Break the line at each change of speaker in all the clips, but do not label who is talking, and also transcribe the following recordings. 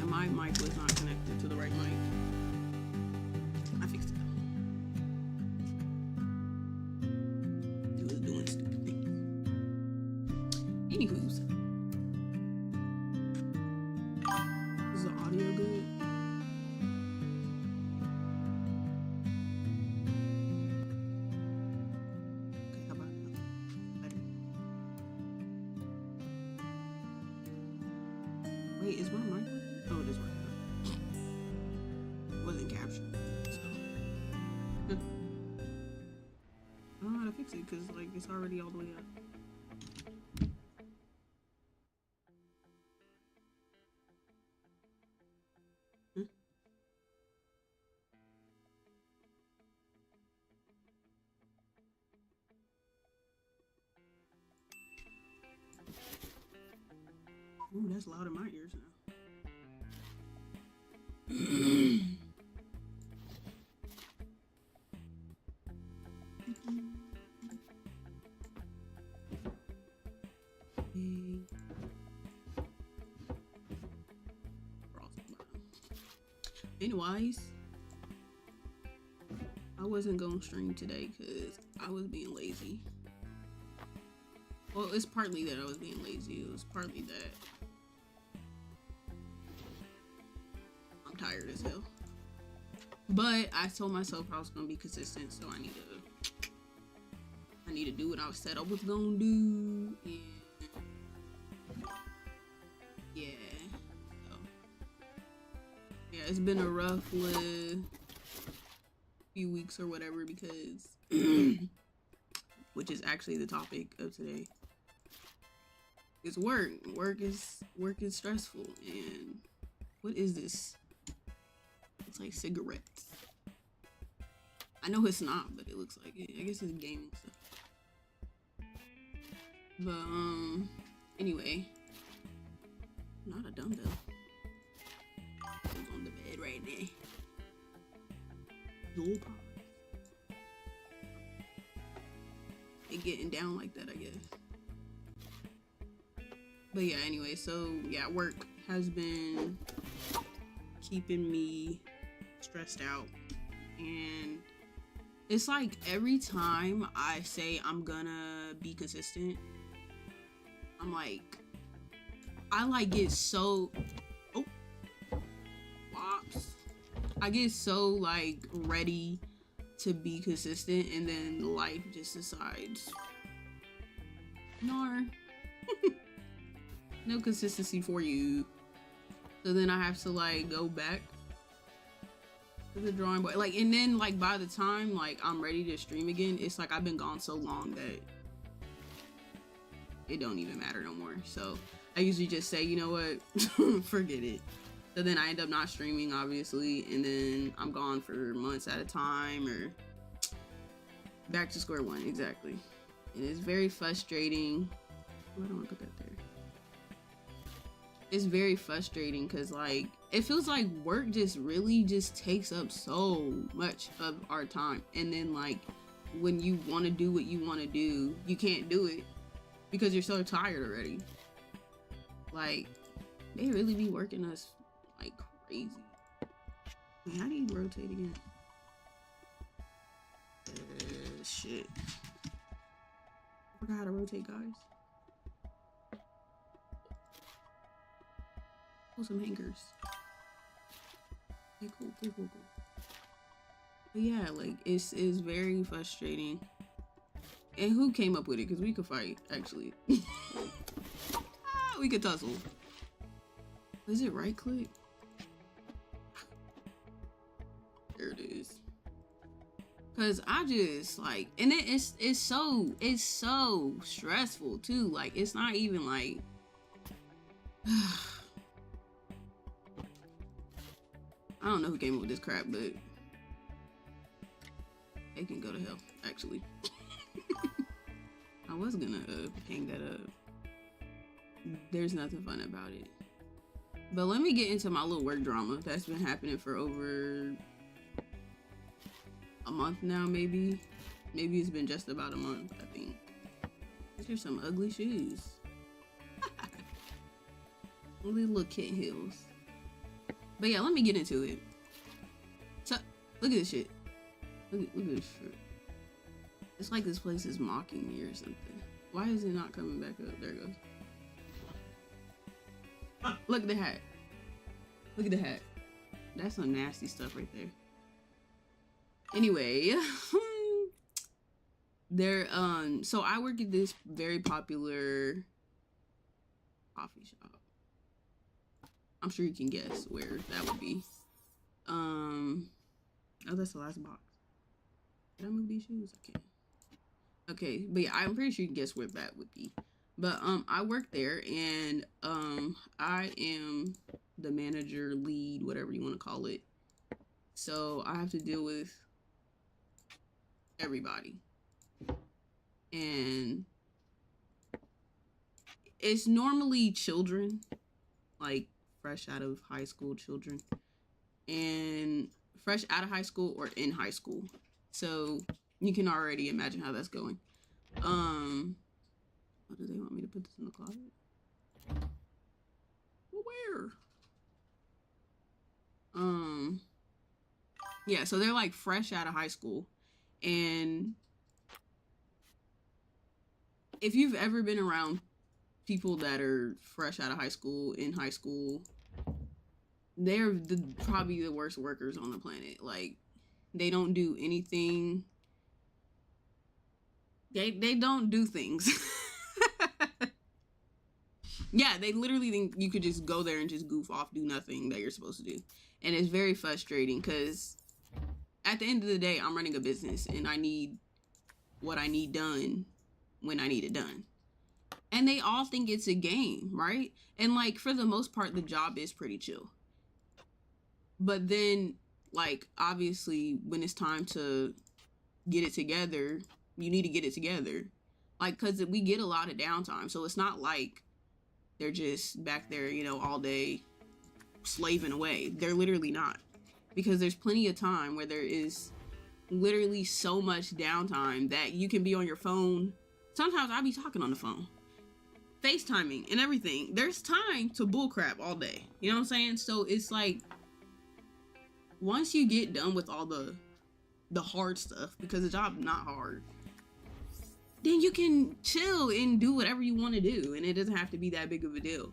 My mic was not connected to the right mic. I fixed it. It was doing stupid things. Anywho's. Is the audio good? Okay, how about now? Better. Wait, is my mic working? Oh, it is working. It wasn't captured, so I don't know how to fix it because like it's already all the way up. Ooh, that's loud in my ears now. Anyways, I wasn't gonna stream today because I was being lazy. Well, it's partly that I was being lazy. It was partly that I'm tired as hell. But I told myself I was gonna be consistent, so I need to do what I said I was gonna do, and yeah. So yeah, it's been a rough few weeks or whatever because, which is actually the topic of today. It's work. Work is stressful, and what is this? It's like cigarettes. I know it's not, but it looks like it. I guess it's gaming stuff. But anyway, not a dumbbell. It's on the bed right now. Little pop. It getting down like that, I guess. But yeah, anyway, so yeah, work has been keeping me stressed out, and it's like every time I say I'm gonna be consistent, I'm like, I like get so I get so like ready to be consistent, and then life just decides no no consistency for you. So then I have to like go back to the drawing board, like, and then like by the time like I'm ready to stream again, it's like I've been gone so long that it don't even matter no more. So I usually just say, you know what, forget it. So then I end up not streaming, obviously, and then I'm gone for months at a time, or back to square one. Exactly. And it's very frustrating. Oh, I don't want to put that there. It's very frustrating because like it feels like work just really just takes up so much of our time, and then like when you want to do what you want to do, you can't do it because you're so tired already. Like they really be working us like crazy. Wait, how do you rotate again? Shit. I forgot how to rotate, guys. Oh, some hangers. Okay, cool. But yeah, like it's very frustrating. And who came up with it? Because we could fight, actually. We could tussle. Is it right click? There it is. Cause I just like, and it's so stressful too. Like, it's not even like I don't know who came up with this crap, but they can go to hell, actually. I was gonna hang that up. There's nothing fun about it. But let me get into my little work drama that's been happening for over a month now, maybe. Maybe it's been just about a month, I think. These are some ugly shoes. Little kitten heels. But yeah, let me get into it. So, look at this shit. Look at this shit. It's like this place is mocking me or something. Why is it not coming back up? There it goes. Look at the hat. Look at the hat. That's some nasty stuff right there. Anyway, so I work at this very popular coffee shop. I'm sure you can guess where that would be. Oh, that's the last box. Did I move these shoes? Okay. Okay, but yeah, I'm pretty sure you can guess where that would be. But I work there, and I am the manager, lead, whatever you want to call it. So I have to deal with everybody, and it's normally children, like fresh out of high school children, and fresh out of high school or in high school. So you can already imagine how that's going. What do they want me to put this in the closet? Well, where? Yeah, so they're like fresh out of high school. And if you've ever been around people that are fresh out of high school, in high school, they're probably the worst workers on the planet. Like, they don't do anything. They don't do things. Yeah, they literally think you could just go there and just goof off, do nothing that you're supposed to do. And it's very frustrating because at the end of the day, I'm running a business and I need what I need done when I need it done. And they all think it's a game, right? And like, for the most part, the job is pretty chill. But then, like, obviously, when it's time to get it together, you need to get it together. Like, because we get a lot of downtime. So it's not like they're just back there, you know, all day slaving away. They're literally not. Because there's plenty of time where there is literally so much downtime that you can be on your phone. Sometimes I'll be talking on the phone, FaceTiming and everything. There's time to bullcrap all day. You know what I'm saying? So it's like, once you get done with all the hard stuff, because the job's not hard, then you can chill and do whatever you want to do, and it doesn't have to be that big of a deal.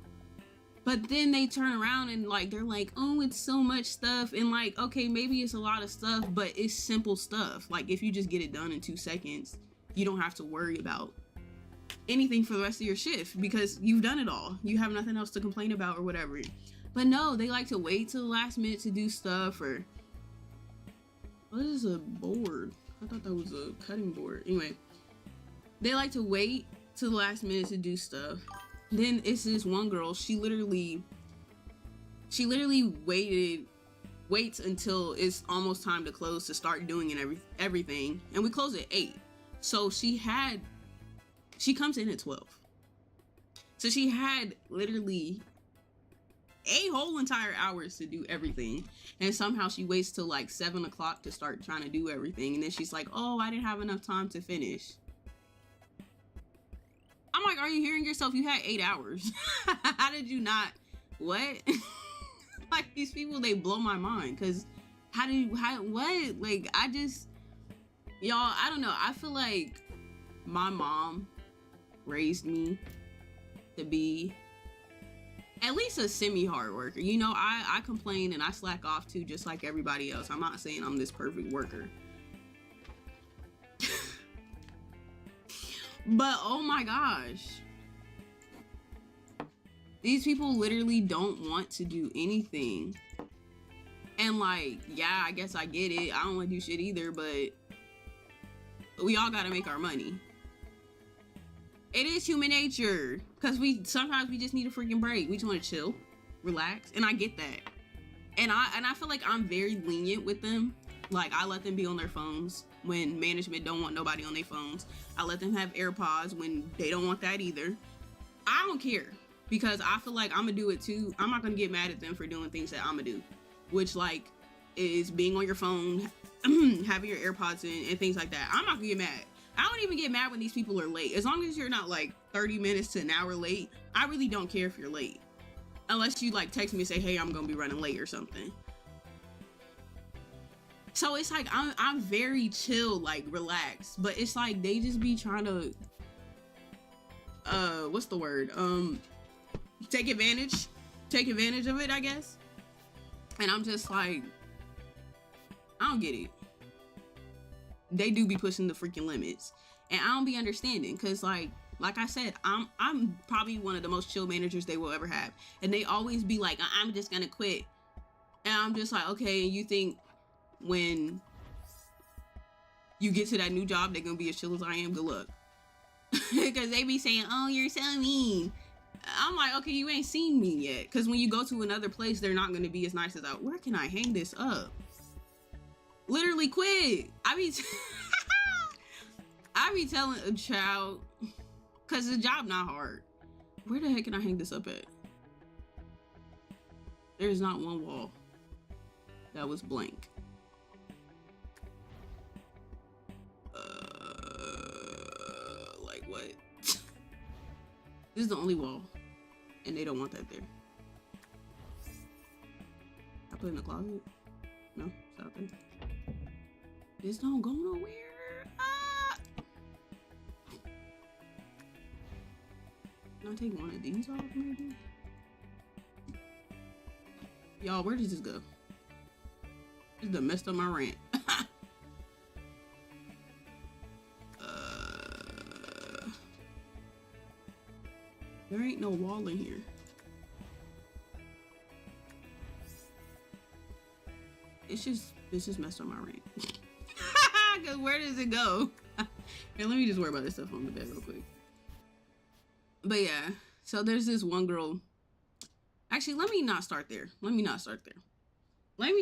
But then they turn around and like, they're like, oh, it's so much stuff. And like, okay, maybe it's a lot of stuff, but it's simple stuff. Like, if you just get it done in 2 seconds, you don't have to worry about anything for the rest of your shift because you've done it all. You have nothing else to complain about or whatever. But no, they like to wait till the last minute to do stuff. Or what is a board? I thought that was a cutting board. Anyway, they like to wait till the last minute to do stuff. Then it's this one girl, she literally waits until it's almost time to close to start doing everything. And we close at 8. So she comes in at 12. So she had literally a whole entire hours to do everything. And somehow she waits till like 7 o'clock to start trying to do everything. And then she's like, oh, I didn't have enough time to finish. I'm like, are you hearing yourself? You had 8 hours. How did you not? What? Like, these people, they blow my mind. Because what? Like, y'all, I don't know. I feel like my mom raised me to be at least a semi-hard worker. You know, I complain and I slack off too, just like everybody else. I'm not saying I'm this perfect worker. But oh my gosh, these people literally don't want to do anything. And like, yeah, I guess I get it. I don't want to do shit either, but we all gotta make our money. It is human nature, because sometimes we just need a freaking break. We just want to chill, relax, and I get that. And I feel like I'm very lenient with them. Like, I let them be on their phones when management don't want nobody on their phones. I let them have AirPods when they don't want that either. I don't care, because I feel like I'm gonna do it too. I'm not gonna get mad at them for doing things that I'm gonna do, which like is being on your phone, having your AirPods in, and things like that. I'm not gonna get mad. I don't even get mad when these people are late. As long as you're not like 30 minutes to an hour late, I really don't care if you're late. Unless you like text me and say, hey, I'm gonna be running late or something. So it's like, I'm very chill, like relaxed, but it's like, they just be trying to, what's the word? Take advantage of it, I guess. And I'm just like, I don't get it. They do be pushing the freaking limits, and I don't be understanding, because like I said, I'm probably one of the most chill managers they will ever have, and they always be like, I'm just gonna quit. And I'm just like, okay, you think when you get to that new job they're gonna be as chill as I am? Good luck. Because they be saying, oh, you're so mean. I'm like, okay, you ain't seen me yet, because when you go to another place, they're not gonna be as nice as where can I hang this up? Literally quit. I be telling a child, because the job not hard. Where the heck can I hang this up at? There's not one wall that was blank. Like what? This is the only wall, and they don't want that there. I put it in the closet. No, it's out there. This don't go nowhere. Ah! Can I take one of these off, maybe? Y'all, where does this go? This done messed up my rant. There ain't no wall in here. This just messed up my rant. Cause where does it go? Here, let me just worry about this stuff on the bed real quick. But yeah, so there's this one girl. Actually, let me not start there. Let me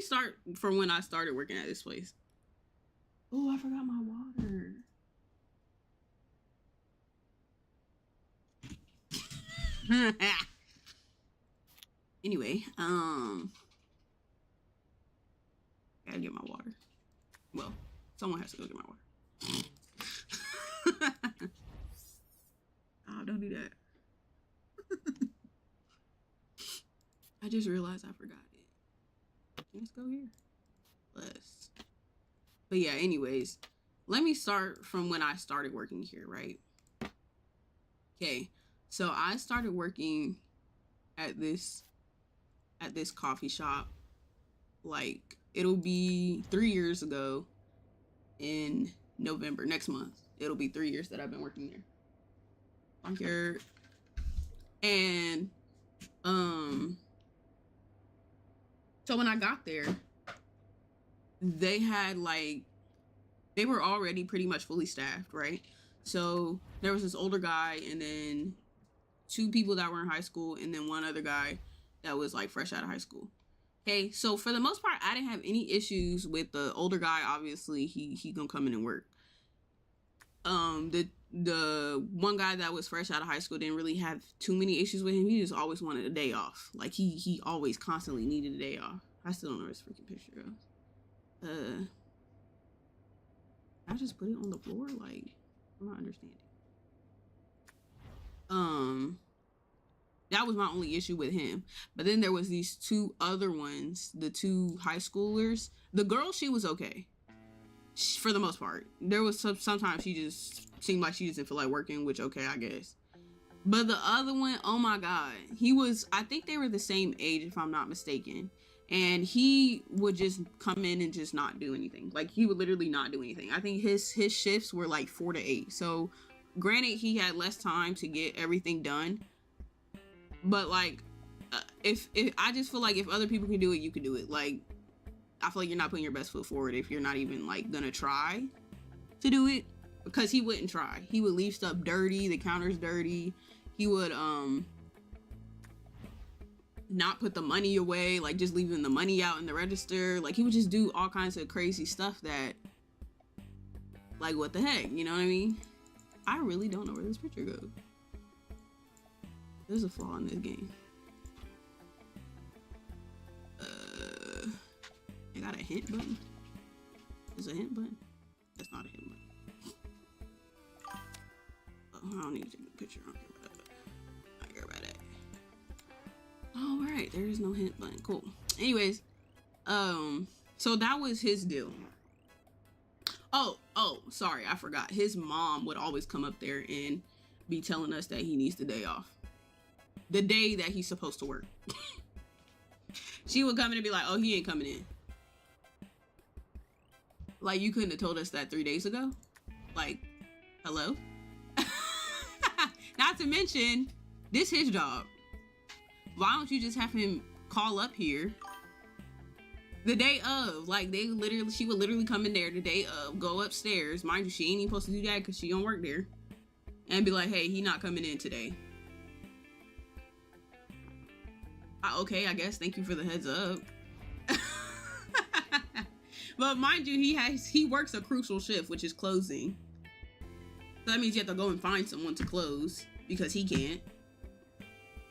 start from when I started working at this place. Oh, I forgot my water. Anyway, gotta get my water. Well, someone has to go get my water. Oh, don't do that. I just realized I forgot it. Let's go here. But yeah, anyways, let me start from when I started working here, right? Okay, so I started working at this coffee shop, like, it'll be 3 years ago in November. Next month it'll be 3 years that I've been working there. I'm here. And so when I got there, they were already pretty much fully staffed, right? So there was this older guy, and then 2 people that were in high school, and then 1 other guy that was like fresh out of high school. Okay, so for the most part, I didn't have any issues with the older guy. Obviously, he gonna come in and work. The one guy that was fresh out of high school didn't really have too many issues with him. He just always wanted a day off. Like, he always constantly needed a day off. I still don't know where this freaking picture goes. I just put it on the floor. Like, I'm not understanding. That was my only issue with him. But then there was these 2 other ones, the 2 high schoolers. The girl, she was okay, for the most part. There was sometimes she just seemed like she just didn't feel like working, which, okay, I guess. But the other one, oh my God, I think they were the same age, if I'm not mistaken. And he would just come in and just not do anything. Like, he would literally not do anything. I think his shifts were like 4 to 8. So granted, he had less time to get everything done, but like, if I just feel like if other people can do it, you can do it. Like, I feel like you're not putting your best foot forward if you're not even like gonna try to do it, because he wouldn't try. He would leave stuff dirty, the counter's dirty. He would not put the money away, like just leaving the money out in the register. Like, he would just do all kinds of crazy stuff that, like, what the heck, you know what I mean? I really don't know where this picture goes. There's a flaw in this game. I got a hint button. There's a hint button. That's not a hint button. Oh, I don't need to take a picture. I don't care about that. All right, there is no hint button. Cool. Anyways, so that was his deal. Oh, sorry, I forgot. His mom would always come up there and be telling us that he needs the day off. The day that he's supposed to work. She would come in and be like, oh, he ain't coming in. Like, you couldn't have told us that 3 days ago? Like, hello? Not to mention, this his job. Why don't you just have him call up here the day of? Like, she would literally come in there the day of, go upstairs. Mind you, she ain't even supposed to do that because she don't work there. And be like, hey, he not coming in today. Okay, I guess. Thank you for the heads up. But mind you, he works a crucial shift, which is closing. So that means you have to go and find someone to close because he can't.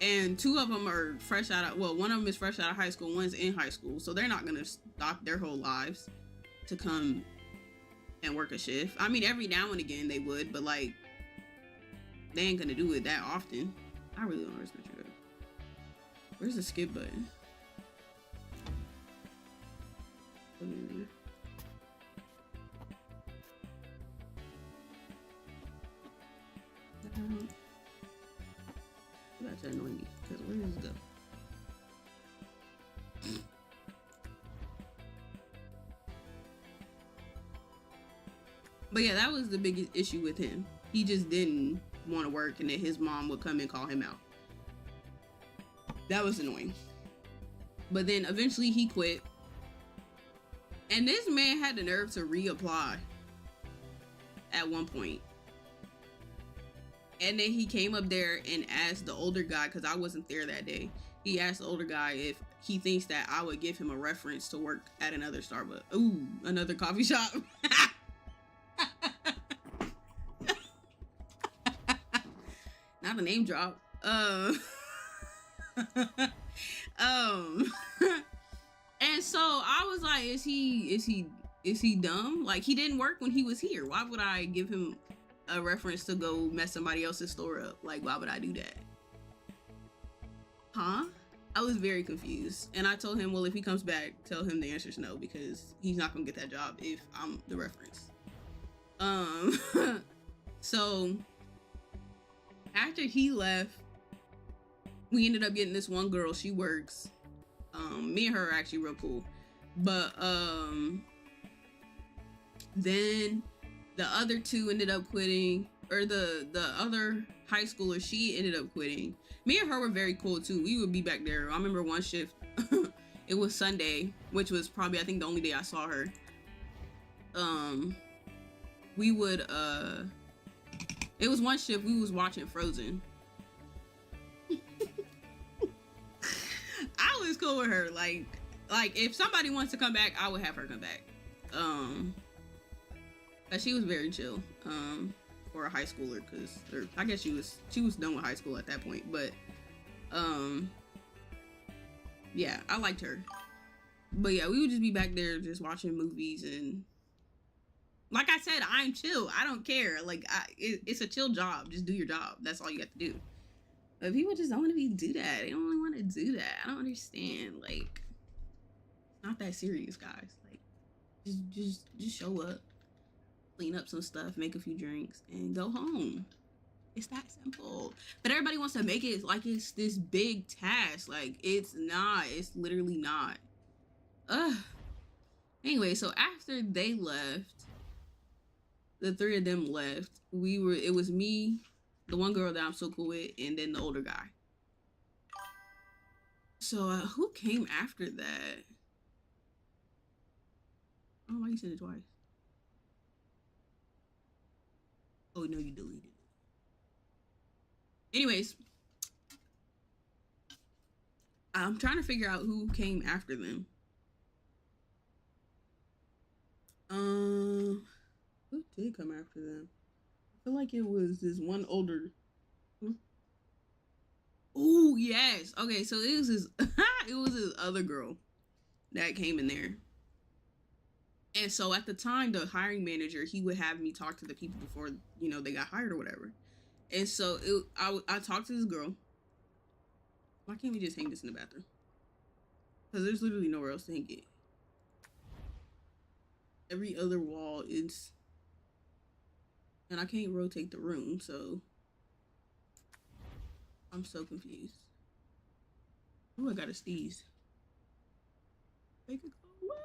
And two of them are fresh out of, well, one of them is fresh out of high school, one's in high school. So they're not going to stop their whole lives to come and work a shift. I mean, every now and again they would, but like, they ain't going to do it that often. I really don't know where's the picture. Where's the skip button? That's annoying me, because where does it go? But yeah, that was the biggest issue with him. He just didn't want to work, and then his mom would come and call him out. That was annoying. But then eventually he quit. And this man had the nerve to reapply at one point. And then he came up there and asked the older guy, because I wasn't there that day. He asked the older guy if he thinks that I would give him a reference to work at another Starbucks. Ooh, another coffee shop. Not a name drop. And so I was like, is he dumb? Like, he didn't work when he was here. Why would I give him a reference to go mess somebody else's store up? Like, why would I do that? Huh? I was very confused. And I told him, well, if he comes back, tell him the answer is no, because he's not gonna get that job if I'm the reference. So after he left, we ended up getting this one girl. She works. Me and her are actually real cool. But then the other two ended up quitting, or the other high schooler, she ended up quitting. Me and her were very cool too. We would be back there. I remember one shift, it was Sunday, which was probably, I think, the only day I saw her. We would, it was one shift, we was watching Frozen. I was cool with her. Like if somebody wants to come back, I would have her come back. But she was very chill. For a high schooler, because I guess she was done with high school at that point. But yeah, I liked her. But yeah, we would just be back there just watching movies, and like I said, I'm chill. I don't care. Like, it's a chill job. Just do your job. That's all you have to do. But people just don't want to do that. They don't really want to do that. I don't understand. Like, it's not that serious, guys. Like, just show up, clean up some stuff, make a few drinks, and go home. It's that simple. But everybody wants to make it like it's this big task. Like, it's not. It's literally not. Ugh. Anyway, so after they left, the three of them left, it was me, the one girl that I'm so cool with, and then the older guy. So who came after that? Oh, why you said it twice? Oh no, you deleted it. Anyways, I'm trying to figure out who came after them. Who did come after them? I feel like it was this one older. Oh yes. Okay, so it was this. It was this other girl that came in there. And so at the time, the hiring manager, he would have me talk to the people before, they got hired or whatever. And so I talked to this girl. Why can't we just hang this in the bathroom? Because there's literally nowhere else to hang it. Every other wall is... And I can't rotate the room, so... I'm so confused. Ooh, I got a sneeze. Make it go away.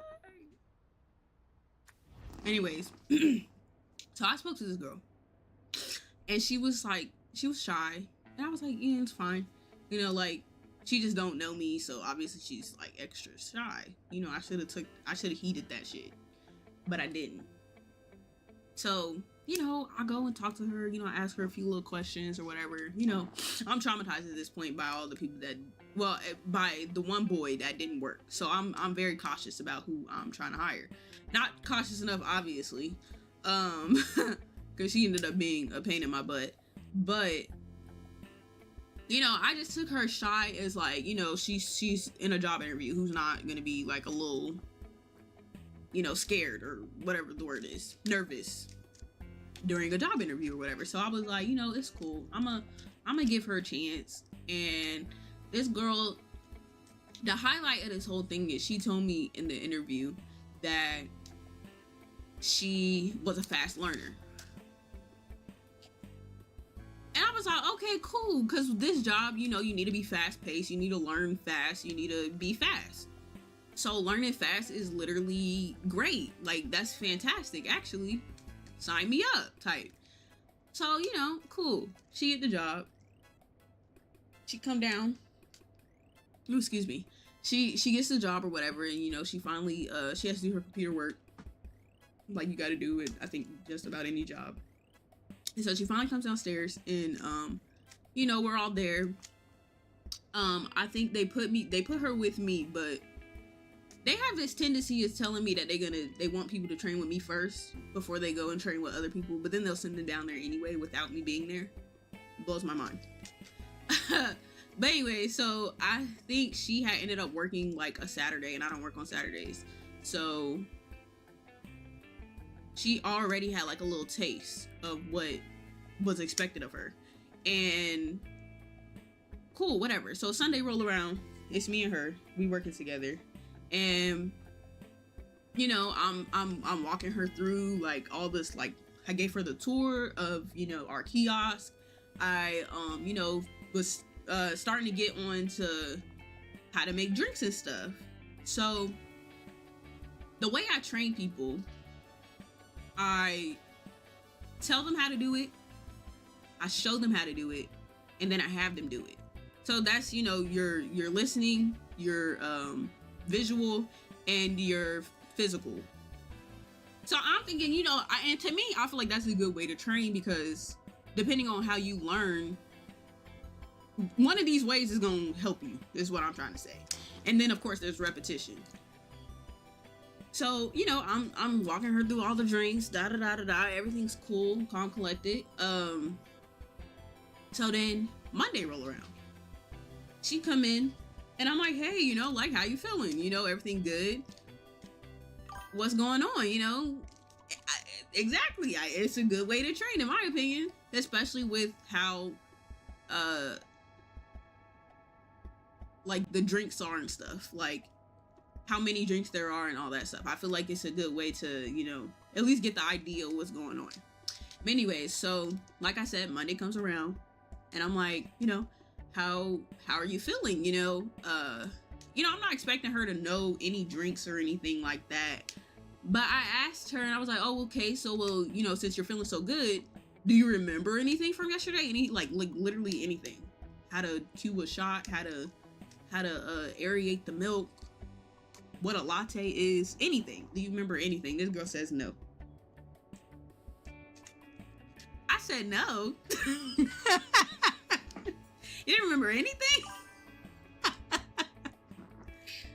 Anyways, so I spoke to this girl. And she was shy. And I was like, yeah, it's fine. She just don't know me, so obviously she's like extra shy. I should have heeded that shit. But I didn't. So, I go and talk to her, I ask her a few little questions or whatever. I'm traumatized at this point by all the people by the one boy that didn't work. So I'm very cautious about who I'm trying to hire. Not cautious enough, obviously, because she ended up being a pain in my butt. But I just took her shy as like, she's in a job interview who's not gonna be like a little, scared or whatever the word is, nervous during a job interview or whatever. So I was like, it's cool. I'm gonna give her a chance. And this girl, the highlight of this whole thing is she told me in the interview that she was a fast learner. And I was like, okay, cool. Because this job, you need to be fast paced. You need to learn fast. You need to be fast. So learning fast is literally great. Like, that's fantastic, actually. Sign me up type. So, cool. She get the job. She come down. Ooh, excuse me. She gets the job or whatever. And, she finally, she has to do her computer work. Like you got to do it, I think, just about any job. And so she finally comes downstairs and, we're all there. I think they put her with me, but they have this tendency of telling me that they want people to train with me first before they go and train with other people, but then they'll send them down there anyway without me being there. It blows my mind. But anyway, so I think she had ended up working like a Saturday, and I don't work on Saturdays. So she already had like a little taste of what was expected of her. And cool, whatever. So Sunday roll around, it's me and her, we working together. And I'm walking her through like all this, like I gave her the tour of our kiosk. I was starting to get on to how to make drinks and stuff. So the way I train people, I tell them how to do it, I show them how to do it, and then I have them do it. So that's your listening, your visual, and your physical. So I'm thinking, and to me, I feel like that's a good way to train, because depending on how you learn, one of these ways is going to help you, is what I'm trying to say. And then of course there's repetition. So, I'm walking her through all the drinks, everything's cool, calm, collected. So then Monday roll around. She come in and I'm like, hey, like, how you feeling? Everything good? What's going on? Exactly. It's a good way to train, in my opinion, especially with how, like the drinks are and stuff, like how many drinks there are and all that stuff. I feel like it's a good way to, at least get the idea of what's going on. But anyways, so like I said, Monday comes around and I'm like, how are you feeling? I'm not expecting her to know any drinks or anything like that, But I asked her and I was like, oh, okay, so well, since you're feeling so good, do you remember anything from yesterday? Any like literally anything? How to cue a shot, how to aerate the milk, what a latte is, anything. Do you remember anything? This girl says no. I said no. You didn't remember anything?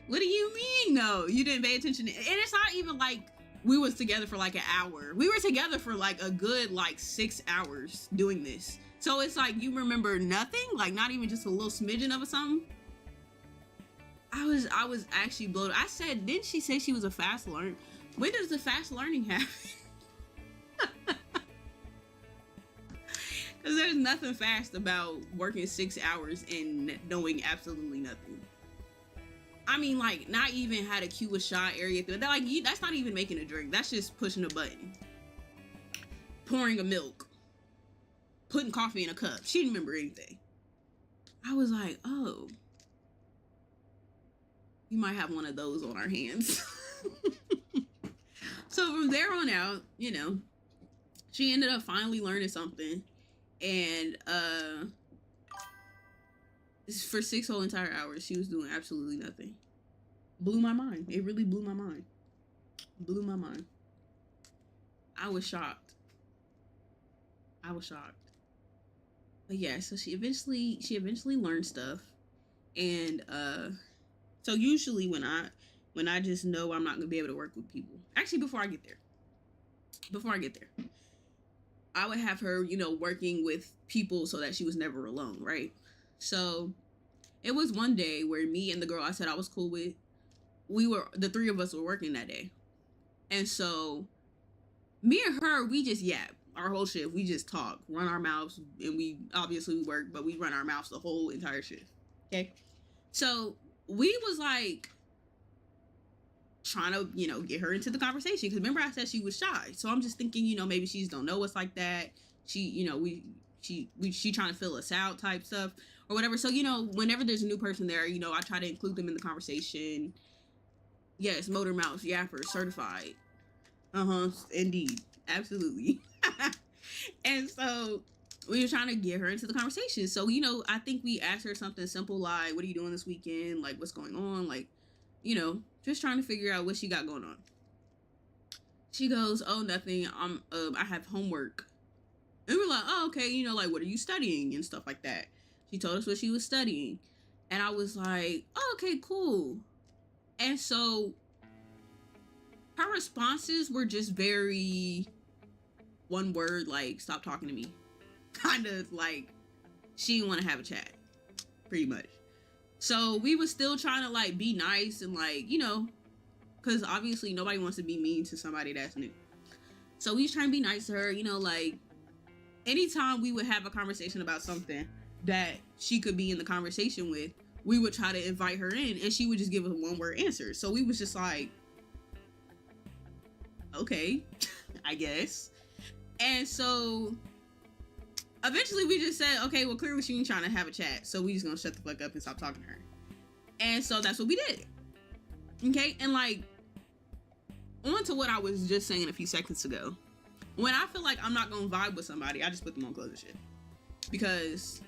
What do you mean no? You didn't pay attention and it's not even like we was together for like an hour. We were together for like a good like 6 hours doing this. So it's like you remember nothing? Like not even just a little smidgen of something? I was actually blown. I said, didn't she say she was a fast learner? When does the fast learning happen? Because there's nothing fast about working 6 hours and knowing absolutely nothing. I mean, like, not even how to cue a shot area. Like, that's not even making a drink. That's just pushing a button. Pouring a milk. Putting coffee in a cup. She didn't remember anything. I was like, oh. We might have one of those on our hands. So from there on out, she ended up finally learning something. And for 6 whole entire hours, she was doing absolutely nothing. Blew my mind. It really blew my mind. Blew my mind. I was shocked. But yeah, so she eventually learned stuff. And so usually when I just know I'm not gonna be able to work with people. Actually, before I get there, I would have her, working with people so that she was never alone, right? So it was one day where me and the girl I said I was cool with, the three of us were working that day. And so me and her, we just yap. Our whole shift, we just talk, run our mouths, and we obviously work, but we run our mouths the whole entire shift. Okay? So we was like trying to, get her into the conversation. Because remember I said she was shy. So I'm just thinking, maybe she just don't know us like that. She, she trying to fill us out type stuff or whatever. So, whenever there's a new person there, I try to include them in the conversation. Yes, motor mouth, yapper, certified. Indeed. Absolutely. And so we were trying to get her into the conversation. So, I think we asked her something simple like, what are you doing this weekend? Like, what's going on? Like, just trying to figure out what she got going on. She goes, oh, nothing. I have homework. And we're like, oh, okay. Like, what are you studying and stuff like that. She told us what she was studying. And I was like, oh, okay, cool. And so her responses were just very one word, like, stop talking to me. Kind of like she didn't want to have a chat, pretty much. So we was still trying to like be nice and like, because obviously nobody wants to be mean to somebody that's new. So we was trying to be nice to her, like anytime we would have a conversation about something that she could be in the conversation with, we would try to invite her in and she would just give us one word answer. So we was just like, okay, I guess. And so eventually we just said, okay, well, clearly she ain't trying to have a chat. So we just gonna shut the fuck up and stop talking to her. And so that's what we did. Okay. And like, on to what I was just saying a few seconds ago. When I feel like I'm not gonna vibe with somebody, I just put them on closing shit. Because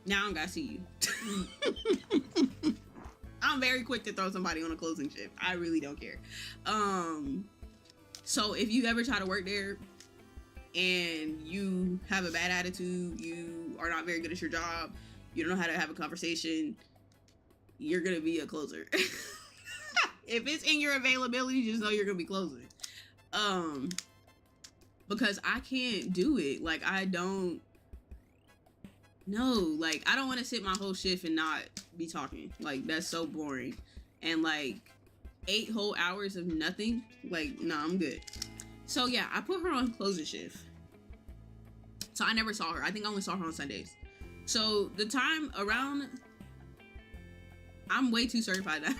now I don't gotta see you. I'm very quick to throw somebody on a closing shift. I really don't care. So if you ever try to work there and you have a bad attitude, you are not very good at your job, you don't know how to have a conversation, you're gonna be a closer. If it's in your availability, just know you're gonna be closing. Because I can't do it. Like, I don't know. Like, I don't want to sit my whole shift and not be talking. Like, that's so boring. And like 8 whole hours of nothing. Like, nah, I'm good. So yeah, I put her on closing shift. So I never saw her. I think I only saw her on Sundays. So the time around, I'm way too certified now.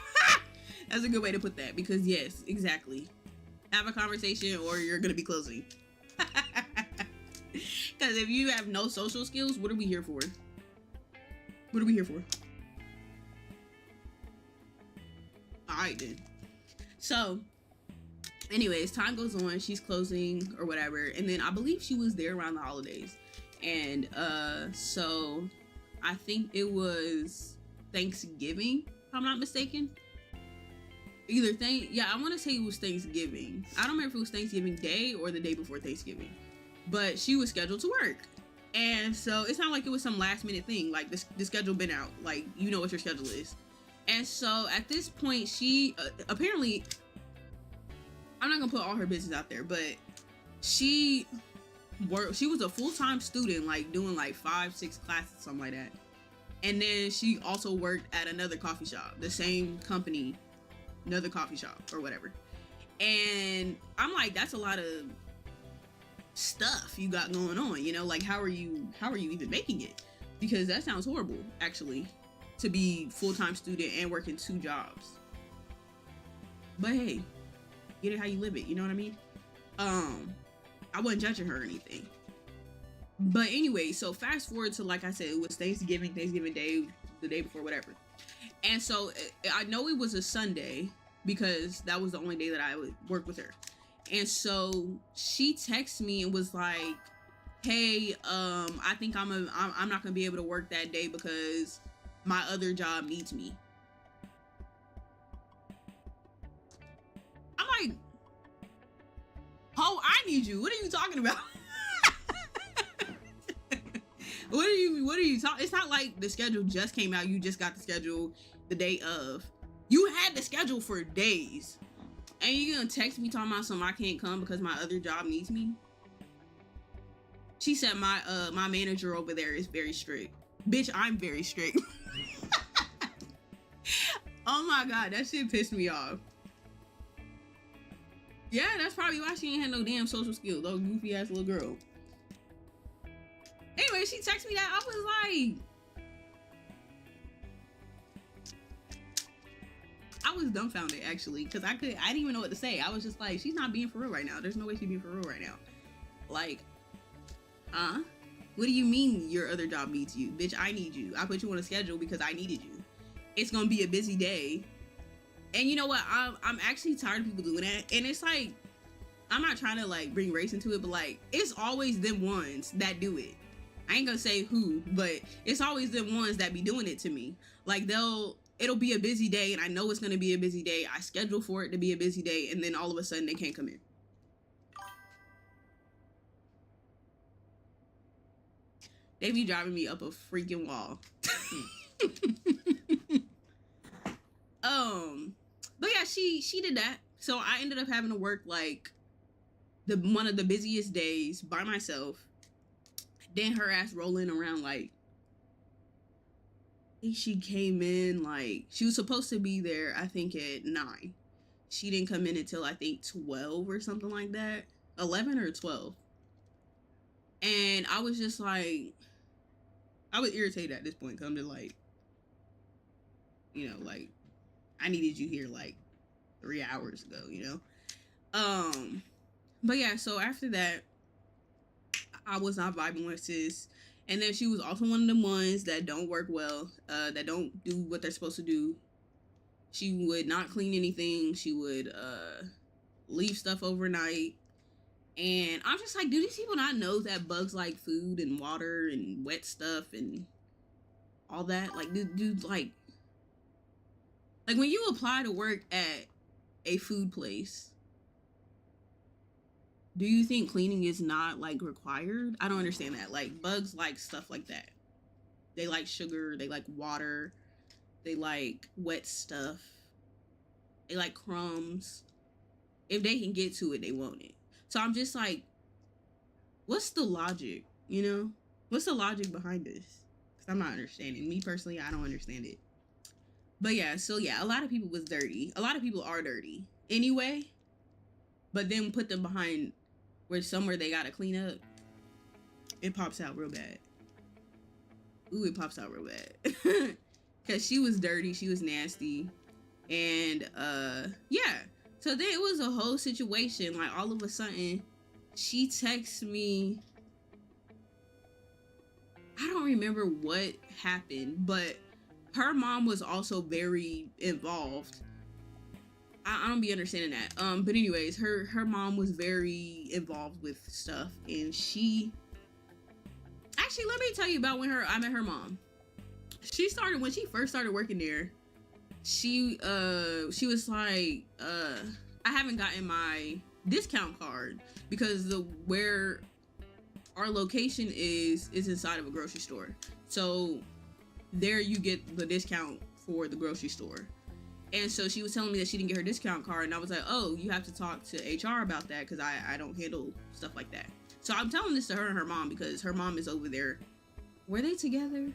That's a good way to put that, because yes, exactly. Have a conversation or you're gonna be closing. Because if you have no social skills, what are we here for? What are we here for? Alright then. So Anyways, time goes on, she's closing or whatever, and then I believe she was there around the holidays. And so I think it was Thanksgiving, if I'm not mistaken. I want to say it was Thanksgiving. I don't remember if it was Thanksgiving Day or the day before Thanksgiving, but she was scheduled to work. And so it's not like it was some last minute thing. Like the schedule been out, like you know what your schedule is. And so at this point, she apparently, I'm not gonna put all her business out there, but she was a full-time student, like doing like 5-6 classes, something like that. And then she also worked at another coffee shop, the same company, another coffee shop or whatever. And I'm like, that's a lot of stuff you got going on, you know, like how are you even making it? Because that sounds horrible, actually, to be full-time student and working 2 jobs. But hey, get it how you live it, you know what I mean? I wasn't judging her or anything. But anyway, so fast forward to, like I said, it was Thanksgiving Day, the day before, whatever. And so I know it was a Sunday because that was the only day that I would work with her. And so she texted me and was like, hey, I think I'm not gonna be able to work that day because my other job needs me. I'm like, oh, I need you. What are you talking about? What are you talking? It's not like the schedule just came out. You just got the schedule the day of. You had the schedule for days. And you gonna text me talking about something I can't come because my other job needs me? She said my manager over there is very strict. Bitch, I'm very strict. Oh my God, that shit pissed me off. Yeah, that's probably why she ain't had no damn social skills, though, goofy ass little girl. Anyway, she texted me that. I was like, I was dumbfounded, actually, because I didn't even know what to say. I was just like, she's not being for real right now. There's no way she's being for real right now. Like, what do you mean your other job needs you? Bitch, I need you. I put you on a schedule because I needed you. It's gonna be a busy day. And you know what? I'm actually tired of people doing that. And it's like, I'm not trying to like bring race into it, but like, it's always them ones that do it. I ain't gonna say who, but it's always them ones that be doing it to me. Like it'll be a busy day and I know it's gonna be a busy day. I schedule for it to be a busy day and then all of a sudden they can't come in. They be driving me up a freaking wall. But yeah, she did that. So I ended up having to work like one of the busiest days by myself. Then her ass rolling around like, I think she came in like, she was supposed to be there, I think at 9. She didn't come in until I think 12 or something like that. 11 or 12. And I was just like, I was irritated at this point because I'm just like, you know, like, I needed you here like 3 hours ago, you know? But yeah, so after that, I was not vibing with sis. And then she was also one of the ones that don't work well, that don't do what they're supposed to do. She would not clean anything. She would leave stuff overnight. And I'm just like, do these people not know that bugs like food and water and wet stuff and all that? Like, do like when you apply to work at a food place, do you think cleaning is not like required? I don't understand that. Like, bugs like stuff like that. They like sugar, they like water, they like wet stuff, they like crumbs. If they can get to it, they want it. So I'm just like, what's the logic, you know? What's the logic behind this? Because I'm not understanding. Me personally, I don't understand it. But yeah, so yeah, a lot of people was dirty. A lot of people are dirty anyway. But then put them behind where somewhere they gotta clean up. It pops out real bad. Ooh, it pops out real bad. Cause she was dirty, she was nasty. And yeah. So then it was a whole situation. Like all of a sudden, she texts me. I don't remember what happened, but her mom was also very involved. I don't be understanding that. But anyways, her mom was very involved with stuff, and she actually, let me tell you about when I met her mom. When she first started working there. She was like, I haven't gotten my discount card because where our location is inside of a grocery store. So there you get the discount for the grocery store. And so she was telling me that she didn't get her discount card, and I was like, oh, you have to talk to HR about that because I don't handle stuff like that. So I'm telling this to her and her mom because her mom is over there. Were they together?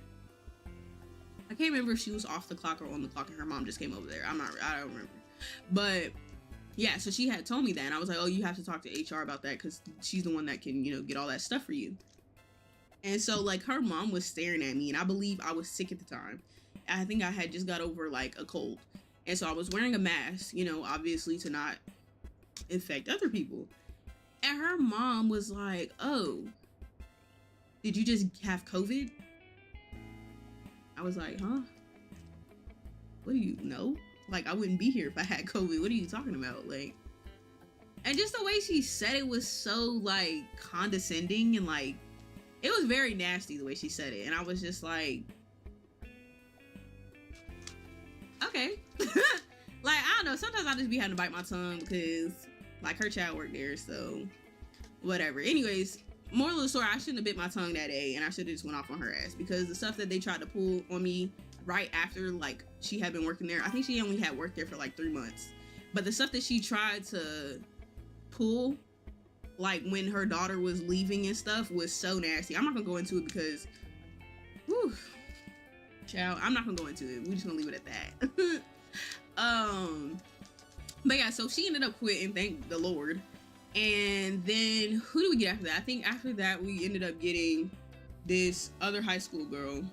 I can't remember if she was off the clock or on the clock and her mom just came over there. I don't remember. But yeah, so she had told me that, and I was like, oh, you have to talk to HR about that because she's the one that can, get all that stuff for you. And so like her mom was staring at me, and I believe I was sick at the time. I think I had just got over like a cold. And so I was wearing a mask, obviously to not infect other people. And her mom was like, oh, did you just have COVID? I was like, huh? What do you know? Like, I wouldn't be here if I had COVID. What are you talking about? Like, and just the way she said it was so like condescending, and like, it was very nasty the way she said it. And I was just like, okay. Like, I don't know, sometimes I just be having to bite my tongue because like her child worked there, so whatever. Anyways, moral of the story, I shouldn't have bit my tongue that day, and I should have just went off on her ass because the stuff that they tried to pull on me right after like she had been working there, I think she only had worked there for like 3 months, but the stuff that she tried to pull like when her daughter was leaving and stuff was so nasty. I'm not gonna go into it because whew, child, I'm not gonna go into it. We're just gonna leave it at that. But yeah, so she ended up quitting, thank the Lord. And then who do we get after that? I think after that we ended up getting this other high school girl.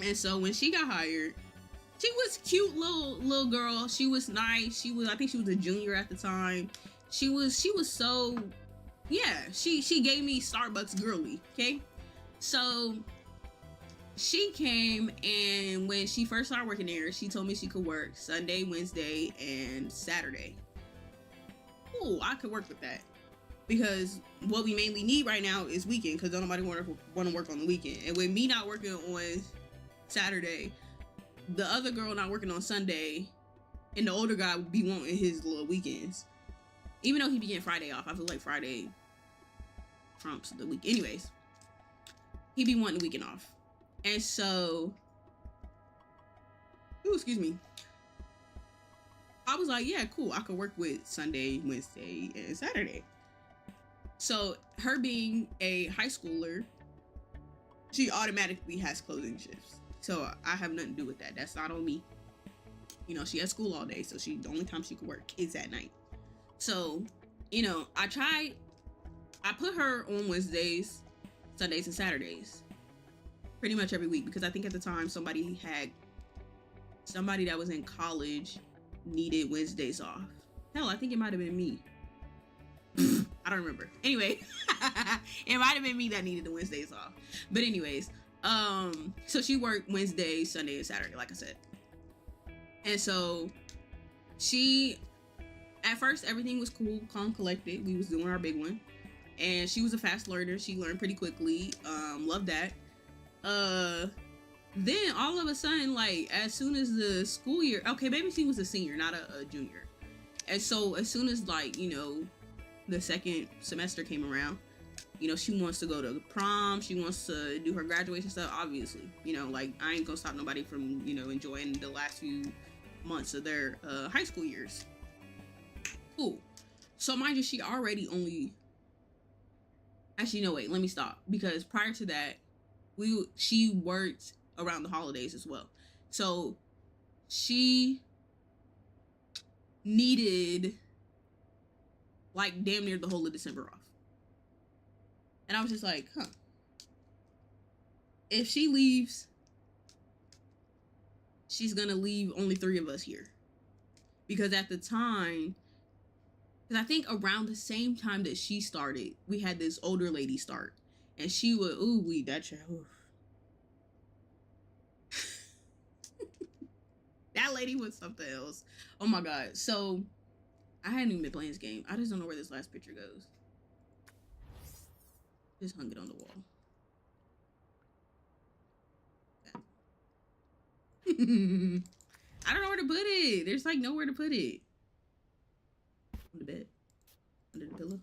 And so when she got hired, she was cute little girl. She was nice. I think she was a junior at the time. She was so, yeah, she gave me Starbucks girly, okay? So she came, and when she first started working there, she told me she could work Sunday, Wednesday, and Saturday. Ooh, I could work with that. Because what we mainly need right now is weekend, because nobody want to work on the weekend. And with me not working on Saturday, the other girl not working on Sunday, and the older guy would be wanting his little weekends. Even though he be getting Friday off, I feel like Friday trumps the week. Anyways, he be wanting the weekend off. And so, excuse me. I was like, yeah, cool. I could work with Sunday, Wednesday, and Saturday. So her being a high schooler, she automatically has closing shifts. So I have nothing to do with that. That's not on me. She has school all day. So the only time she could work is at night. So, I put her on Wednesdays, Sundays, and Saturdays. Pretty much every week, because I think at the time somebody that was in college needed Wednesdays off. Hell, I think it might have been me. I don't remember. Anyway, it might have been me that needed the Wednesdays off. But anyways, so she worked Wednesday, Sunday, and Saturday, like I said. And so at first everything was cool, calm, collected. We was doing our big one. And she was a fast learner. She learned pretty quickly. Loved that. Then all of a sudden, like, as soon as the school year, okay, maybe she was a senior, not a junior. And so as soon as, like, the second semester came around, she wants to go to prom. She wants to do her graduation stuff, obviously. Like, I ain't gonna stop nobody from, enjoying the last few months of their high school years. Cool. So mind you, she already only, actually, no, wait, let me stop. Because prior to that, she worked around the holidays as well. So she needed like damn near the whole of December off. And I was just like, huh. If she leaves, she's gonna leave only 3 of us here. Because at the time, because I think around the same time that she started, we had this older lady start. And she would, that lady was something else. Oh my god. So I hadn't even been playing this game. I just don't know where this last picture goes. Just hung it on the wall. I don't know where to put it. There's like nowhere to put it. On the bed. Under the pillow.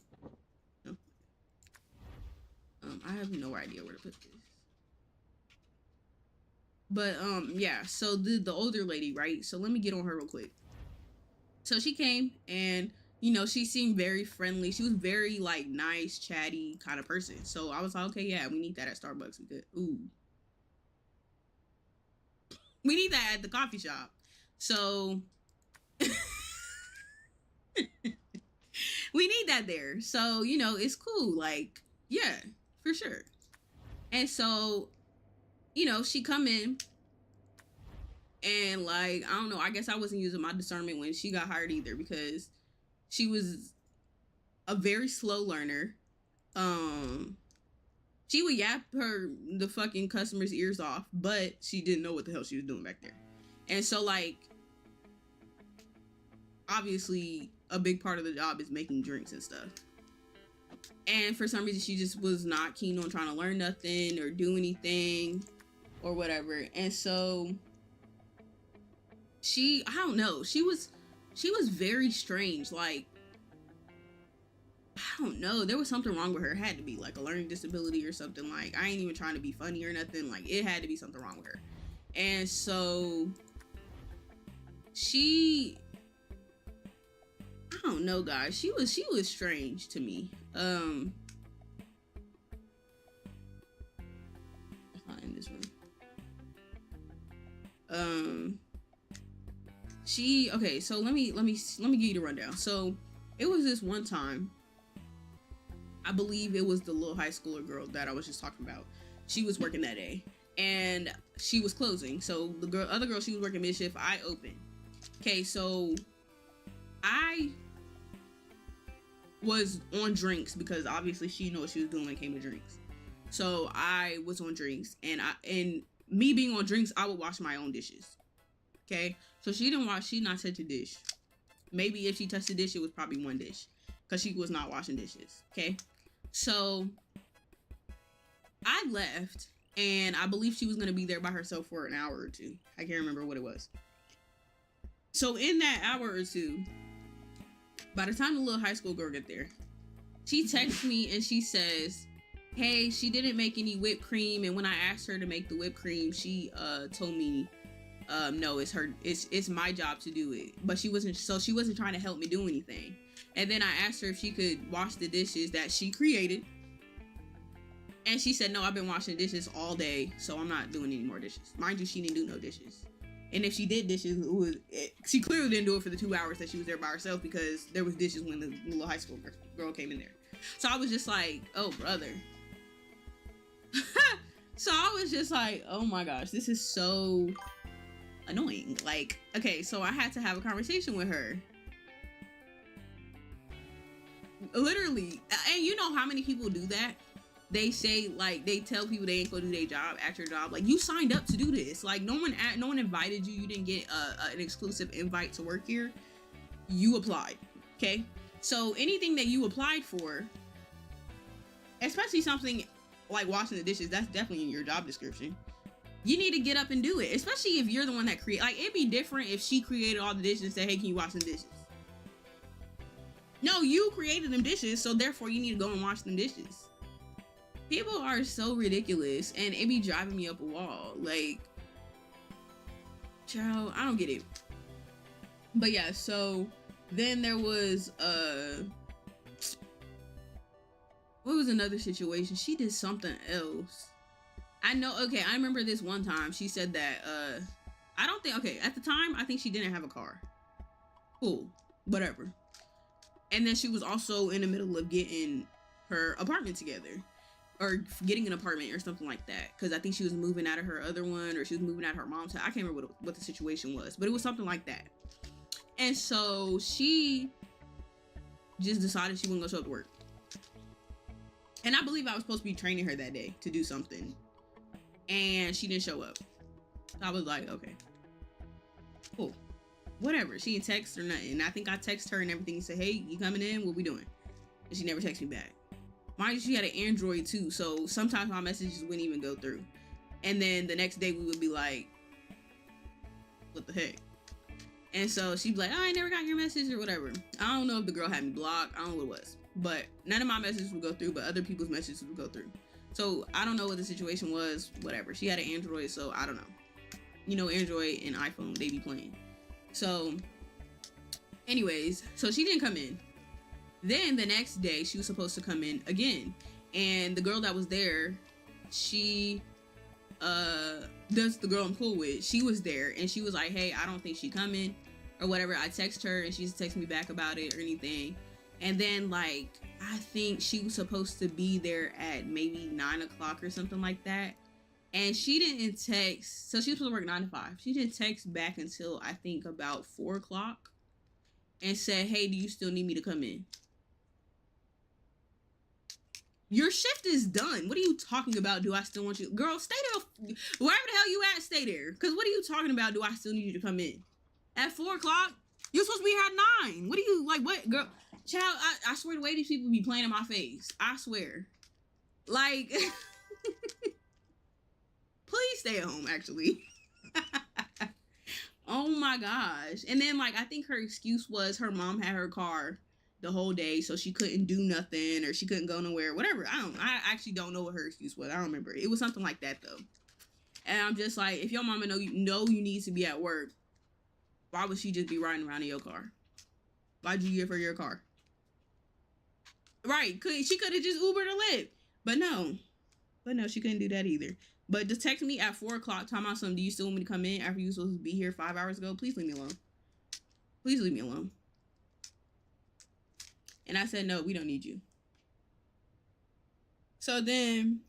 No. I have no idea where to put this. But yeah, so the older lady, right? So let me get on her real quick. So she came and you know, she seemed very friendly. She was very like nice, chatty kind of person. So I was like, okay, yeah, we need that at Starbucks. We could we need that at the coffee shop. So we need that there. So, you know, it's cool. Like, yeah, for sure. And so, you know, she come in and like, I don't know, I guess I wasn't using my discernment when she got hired either, because she was a very slow learner. She would yap the fucking customers' ears off, but she didn't know what the hell she was doing back there. And so like, obviously a big part of the job is making drinks and stuff. And for some reason she just was not keen on trying to learn nothing or do anything or whatever. And so I don't know, she was very strange. Like, I don't know, there was something wrong with her. It had to be like a learning disability or something. Like, I ain't even trying to be funny or nothing. Like, it had to be something wrong with her. And so I don't know, guys. She was strange to me. Not in this room. Okay, so let me give you the rundown. So it was this one time, I believe it was the little high schooler girl that I was just talking about. She was working that day and she was closing. So the other girl, she was working mid shift. I opened. Okay, so I was on drinks because obviously she knew what she was doing when it came to drinks. So I was on drinks, and me being on drinks, I would wash my own dishes. Okay, so she not touch a dish. Maybe if she touched a dish, it was probably one dish, because she was not washing dishes. Okay, so I left, and I believe she was gonna be there by herself for an hour or two. I can't remember what it was. So in that hour or two, by the time the little high school girl get there, she texts me and she says, hey, she didn't make any whipped cream, and when I asked her to make the whipped cream, she told me no, it's my job to do it. But she wasn't trying to help me do anything. And then I asked her if she could wash the dishes that she created, and she said, no, I've been washing dishes all day, so I'm not doing any more dishes. Mind you, she didn't do no dishes. And if she did dishes, she clearly didn't do it for the 2 hours that she was there by herself, because there was dishes when the little high school girl came in there. So I was just like, oh, brother. So I was just like, oh my gosh, this is so annoying. Like, okay, so I had to have a conversation with her. Literally. And you know how many people do that? They say, like, they tell people they ain't gonna do their job at your job. Like, you signed up to do this. Like, no one invited you. You didn't get an exclusive invite to work here. You applied, okay? So anything that you applied for, especially something like washing the dishes, that's definitely in your job description. You need to get up and do it, especially if you're the one that created. Like, it'd be different if she created all the dishes and said, hey, can you wash the dishes? No, you created them dishes, so therefore you need to go and wash them dishes. People are so ridiculous, and it be driving me up a wall. Like, child, I don't get it. But yeah, so then there was what was another situation? She did something else. I know, okay, I remember this one time she said that I don't think, okay, at the time I think she didn't have a car. Cool, whatever. And then she was also in the middle of getting her apartment together, or getting an apartment or something like that, because I think she was moving out of her other one, or she was moving out of her mom's house. I can't remember what the situation was, but it was something like that. And so she just decided she wasn't gonna show up to work. And I believe I was supposed to be training her that day to do something, and she didn't show up. So I was like, okay, cool. whatever. She didn't text or nothing. And I think I text her and everything and said, hey, you coming in? What we doing? And she never texted me back. Mind you, she had an Android too, so sometimes my messages wouldn't even go through. And then the next day we would be like, what the heck? And so she'd be like, oh, I never got your message or whatever. I don't know if the girl had me blocked. I don't know what it was. But none of my messages would go through, but other people's messages would go through. So I don't know what the situation was, whatever. She had an Android, so I don't know. You know, Android and iPhone, they be playing. So anyways, so she didn't come in. Then the next day she was supposed to come in again. And the girl that was there, that's the girl I'm cool with, she was there and she was like, hey, I don't think she coming or whatever. I text her and she's texting me back about it or anything. And then like I think she was supposed to be there at maybe 9 o'clock or something like that, and she didn't text. So she was supposed to work 9 to 5. She didn't text back until I think about 4 o'clock and said, hey, do you still need me to come in? Your shift is done. What are you talking about? Do I still want you? Girl, stay there. Wherever the hell you at, stay there. Because what are you talking about? Do I still need you to come in? At 4 o'clock? You're supposed to be here at 9. What are you, like, what? Girl, child, I swear the way these people be playing in my face. I swear. Like, please stay at home, actually. Oh my gosh. And then, like, I think her excuse was her mom had her car the whole day, so she couldn't do nothing or she couldn't go nowhere, whatever. I actually don't know what her excuse was. I don't remember. It was something like that though. And I'm just like, if your mama know you need to be at work, why would she just be riding around in your car? Why'd you give her your car? Right, she could have just Ubered or Lyft. But no, she couldn't do that either. But just text me at 4 o'clock, talking about something, do you still want me to come in after you were supposed to be here 5 hours ago? Please leave me alone. Please leave me alone. And I said, no, we don't need you. So then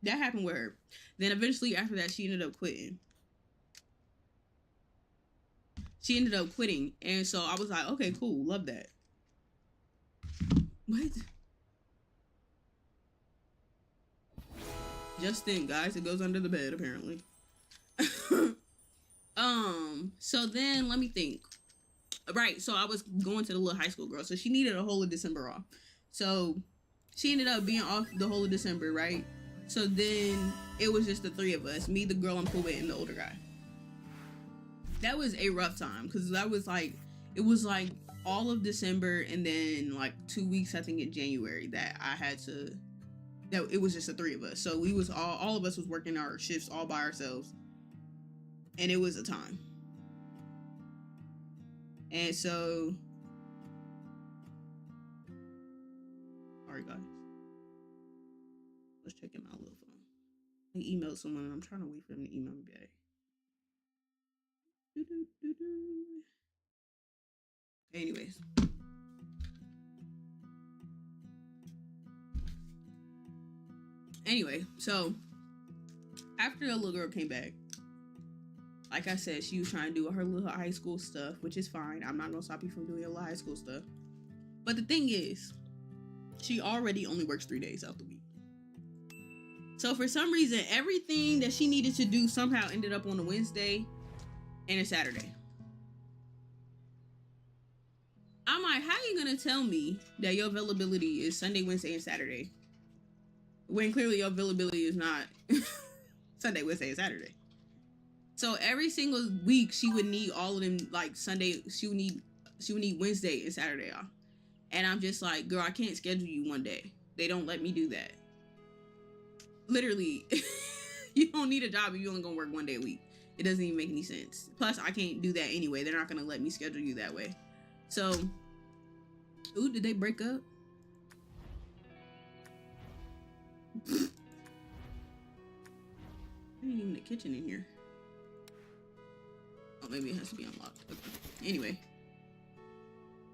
that happened with her. Then eventually after that, she ended up quitting. And so I was like, okay, cool. Love that. What? Just think, guys, it goes under the bed, apparently. So then let me think. Right, so I was going to the little high school girl, so she needed a whole of December off. So she ended up being off the whole of December, right? So then it was just the three of us, me, the girl I'm cool with, and the older guy. That was a rough time, because that was like, it was like all of December and then like 2 weeks, I think, in January that it was just the three of us. So we was all of us was working our shifts all by ourselves. And it was a time. And so, sorry guys, let's check in my little phone. I emailed someone and I'm trying to wait for them to email me back. Anyways. Anyway, so after the little girl came back, like I said, she was trying to do her little high school stuff, which is fine. I'm not gonna stop you from doing your little high school stuff. But the thing is, she already only works 3 days out the week. So for some reason, everything that she needed to do somehow ended up on a Wednesday and a Saturday. I'm like, how are you gonna tell me that your availability is Sunday, Wednesday, and Saturday, when clearly your availability is not Sunday, Wednesday, and Saturday? So every single week she would need all of them, like Sunday, she would need Wednesday and Saturday off. And I'm just like, girl, I can't schedule you one day. They don't let me do that. Literally, you don't need a job if you only gonna work 1 day a week. It doesn't even make any sense. Plus, I can't do that anyway. They're not gonna let me schedule you that way. So, ooh, did they break up? There ain't even a kitchen in here. Oh, maybe it has to be unlocked. Okay. Anyway.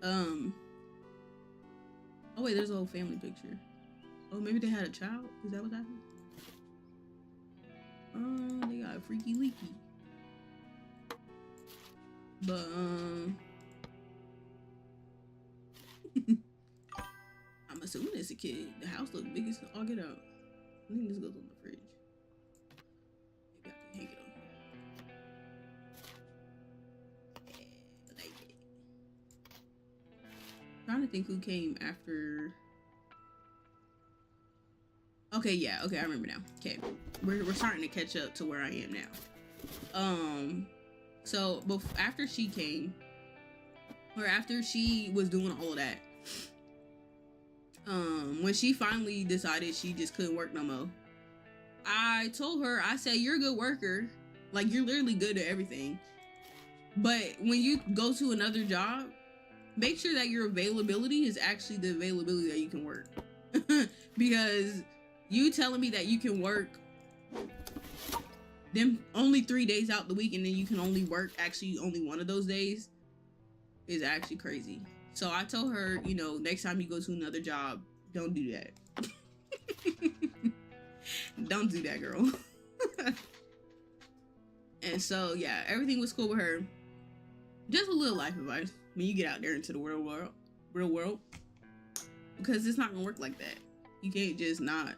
Oh wait, there's a whole family picture. Oh, maybe they had a child? Is that what happened? They got a freaky leaky. But, I'm assuming it's a kid. The house looks big as all get out. I think this goes on the fridge. Maybe I can hang it on. think who came after. Okay, yeah, okay, I remember now. Okay, we're starting to catch up to where I am now. So after she came, or after she was doing all of that, when she finally decided she just couldn't work no more, I told her, I said, you're a good worker, like you're literally good at everything, but when you go to another job, make sure that your availability is actually the availability that you can work. Because you telling me that you can work them only 3 days out the week and then you can only work actually only one of those days is actually crazy. So I told her, you know, next time you go to another job, don't do that. Don't do that, girl. And so yeah, everything was cool with her. Just a little life advice when you get out there into the real world, because it's not gonna work like that. You can't just not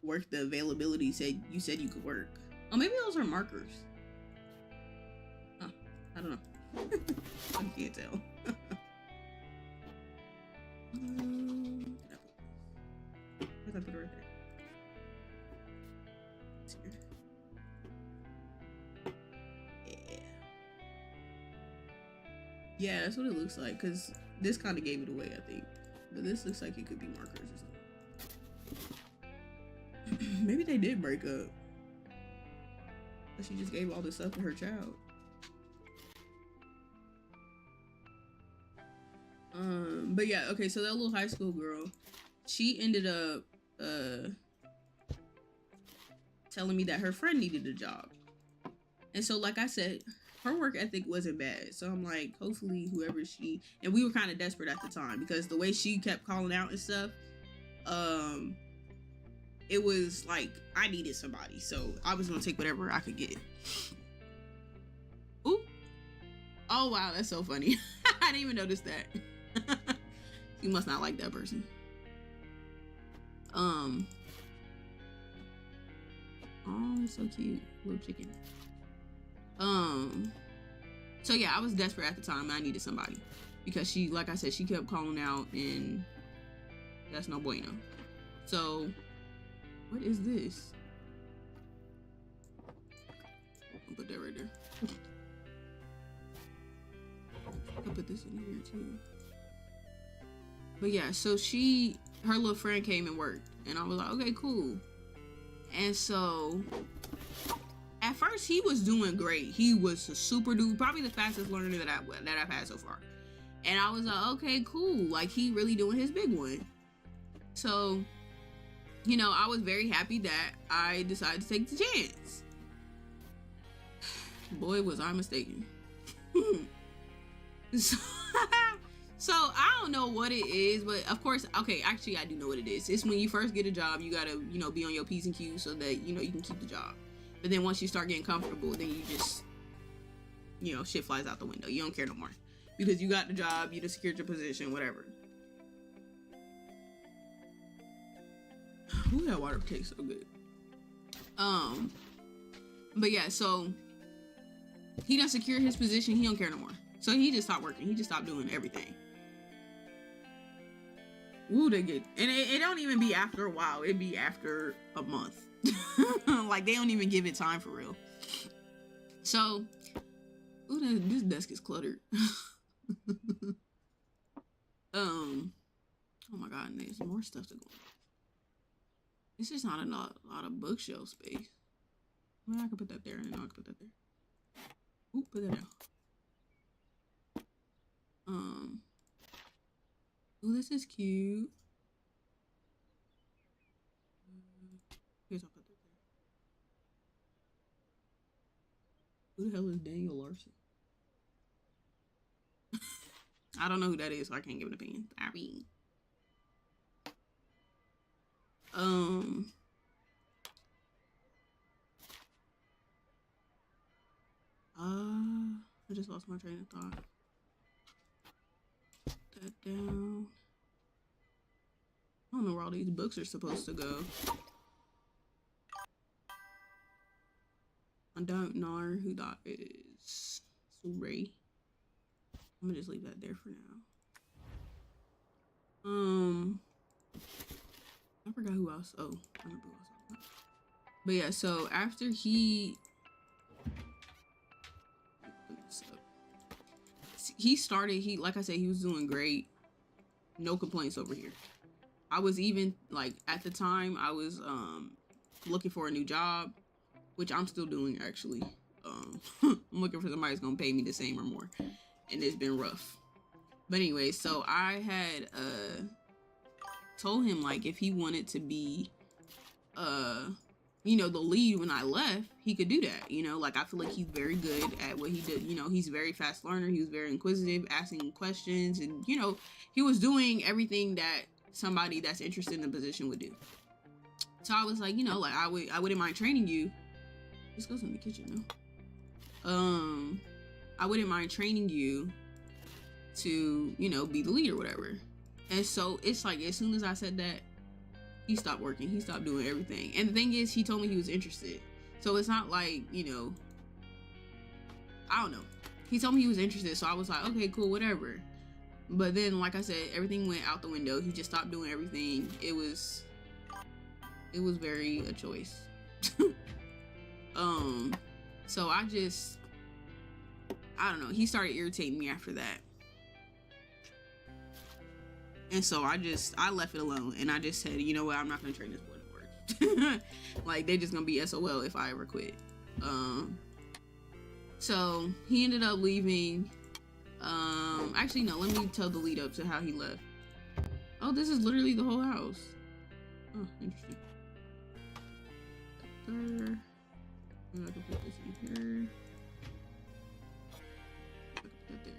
work the availability you said you could work. Oh, maybe those are markers. I don't know. I can't tell. I put it right there. Yeah, that's what it looks like, because this kind of gave it away, I think. But this looks like it could be markers or something. Maybe they did break up. But she just gave all this stuff to her child. But yeah, okay, so that little high school girl, she ended up telling me that her friend needed a job. And so, like I said, her work ethic wasn't bad. So I'm like, hopefully whoever and we were kind of desperate at the time because the way she kept calling out and stuff, it was like I needed somebody. So I was gonna take whatever I could get. Ooh. Oh wow, that's so funny. I didn't even notice that. You must not like that person. Oh, it's so cute. Little chicken. So yeah, I was desperate at the time. I needed somebody because she, like I said, she kept calling out and that's no bueno. So what is this? I'll put that right there. I'll put this in here too. But yeah, so her little friend came and worked and I was like, okay, cool. And so at first he was doing great. He was a super dude, probably the fastest learner that I've had so far. And I was like, okay, cool. Like he really doing his big one. So, you know, I was very happy that I decided to take the chance. Boy, was I mistaken. So I don't know what it is, but of course, okay, actually I do know what it is. It's when you first get a job, you gotta, you know, be on your P's and Q's so that, you know, you can keep the job. But then once you start getting comfortable, then you just, you know, shit flies out the window. You don't care no more. Because you got the job, you just secured your position, whatever. Ooh, that water tastes so good. But yeah, so he done secured his position, he don't care no more. So he just stopped working. He just stopped doing everything. Ooh, they get, and it don't even be after a while. It'd be after a month. Like they don't even give it time for real. So, ooh, this desk is cluttered. Oh my god, and there's more stuff to go on. It's just not a lot of bookshelf space. Well, I can put that there, and I can put that there. Ooh, put that down. Oh, this is cute. Here's, I'll put that there. Who the hell is Daniel Larson? I don't know who that is, so I can't give an opinion. I mean, I just lost my train of thought. Put that down. I don't know where all these books are supposed to go. I don't know who that is. Sorry. I'm gonna just leave that there for now. Um, I forgot who else. Oh, I remember who I was talking about. But yeah, so after he started, he like I said, he was doing great. No complaints over here. I was even like at the time I was looking for a new job, which I'm still doing actually. I'm looking for somebody who's gonna pay me the same or more, and it's been rough. But anyway, so I had told him like if he wanted to be the lead when I left, he could do that. Like I feel like he's very good at what he did. He's a very fast learner. He was very inquisitive, asking questions, and he was doing everything that somebody that's interested in the position would do. So I was like, like I wouldn't mind training you. This goes in the kitchen now. I wouldn't mind training you to, be the lead or whatever. And so it's like as soon as I said that, he stopped working. He stopped doing everything. And the thing is, he told me he was interested. So it's not like, I don't know. He told me he was interested. So I was like, okay, cool, whatever. But then, like I said, everything went out the window. He just stopped doing everything. It was very a choice. So I don't know. He started irritating me after that. And so I left it alone, and I just said, you know what, I'm not gonna train this boy to work. Like they just gonna be SOL if I ever quit. So he ended up leaving. Actually no, let me tell the lead up to how he left. Oh, this is literally the whole house. Oh, interesting. There. I can put this in here. I can put that there.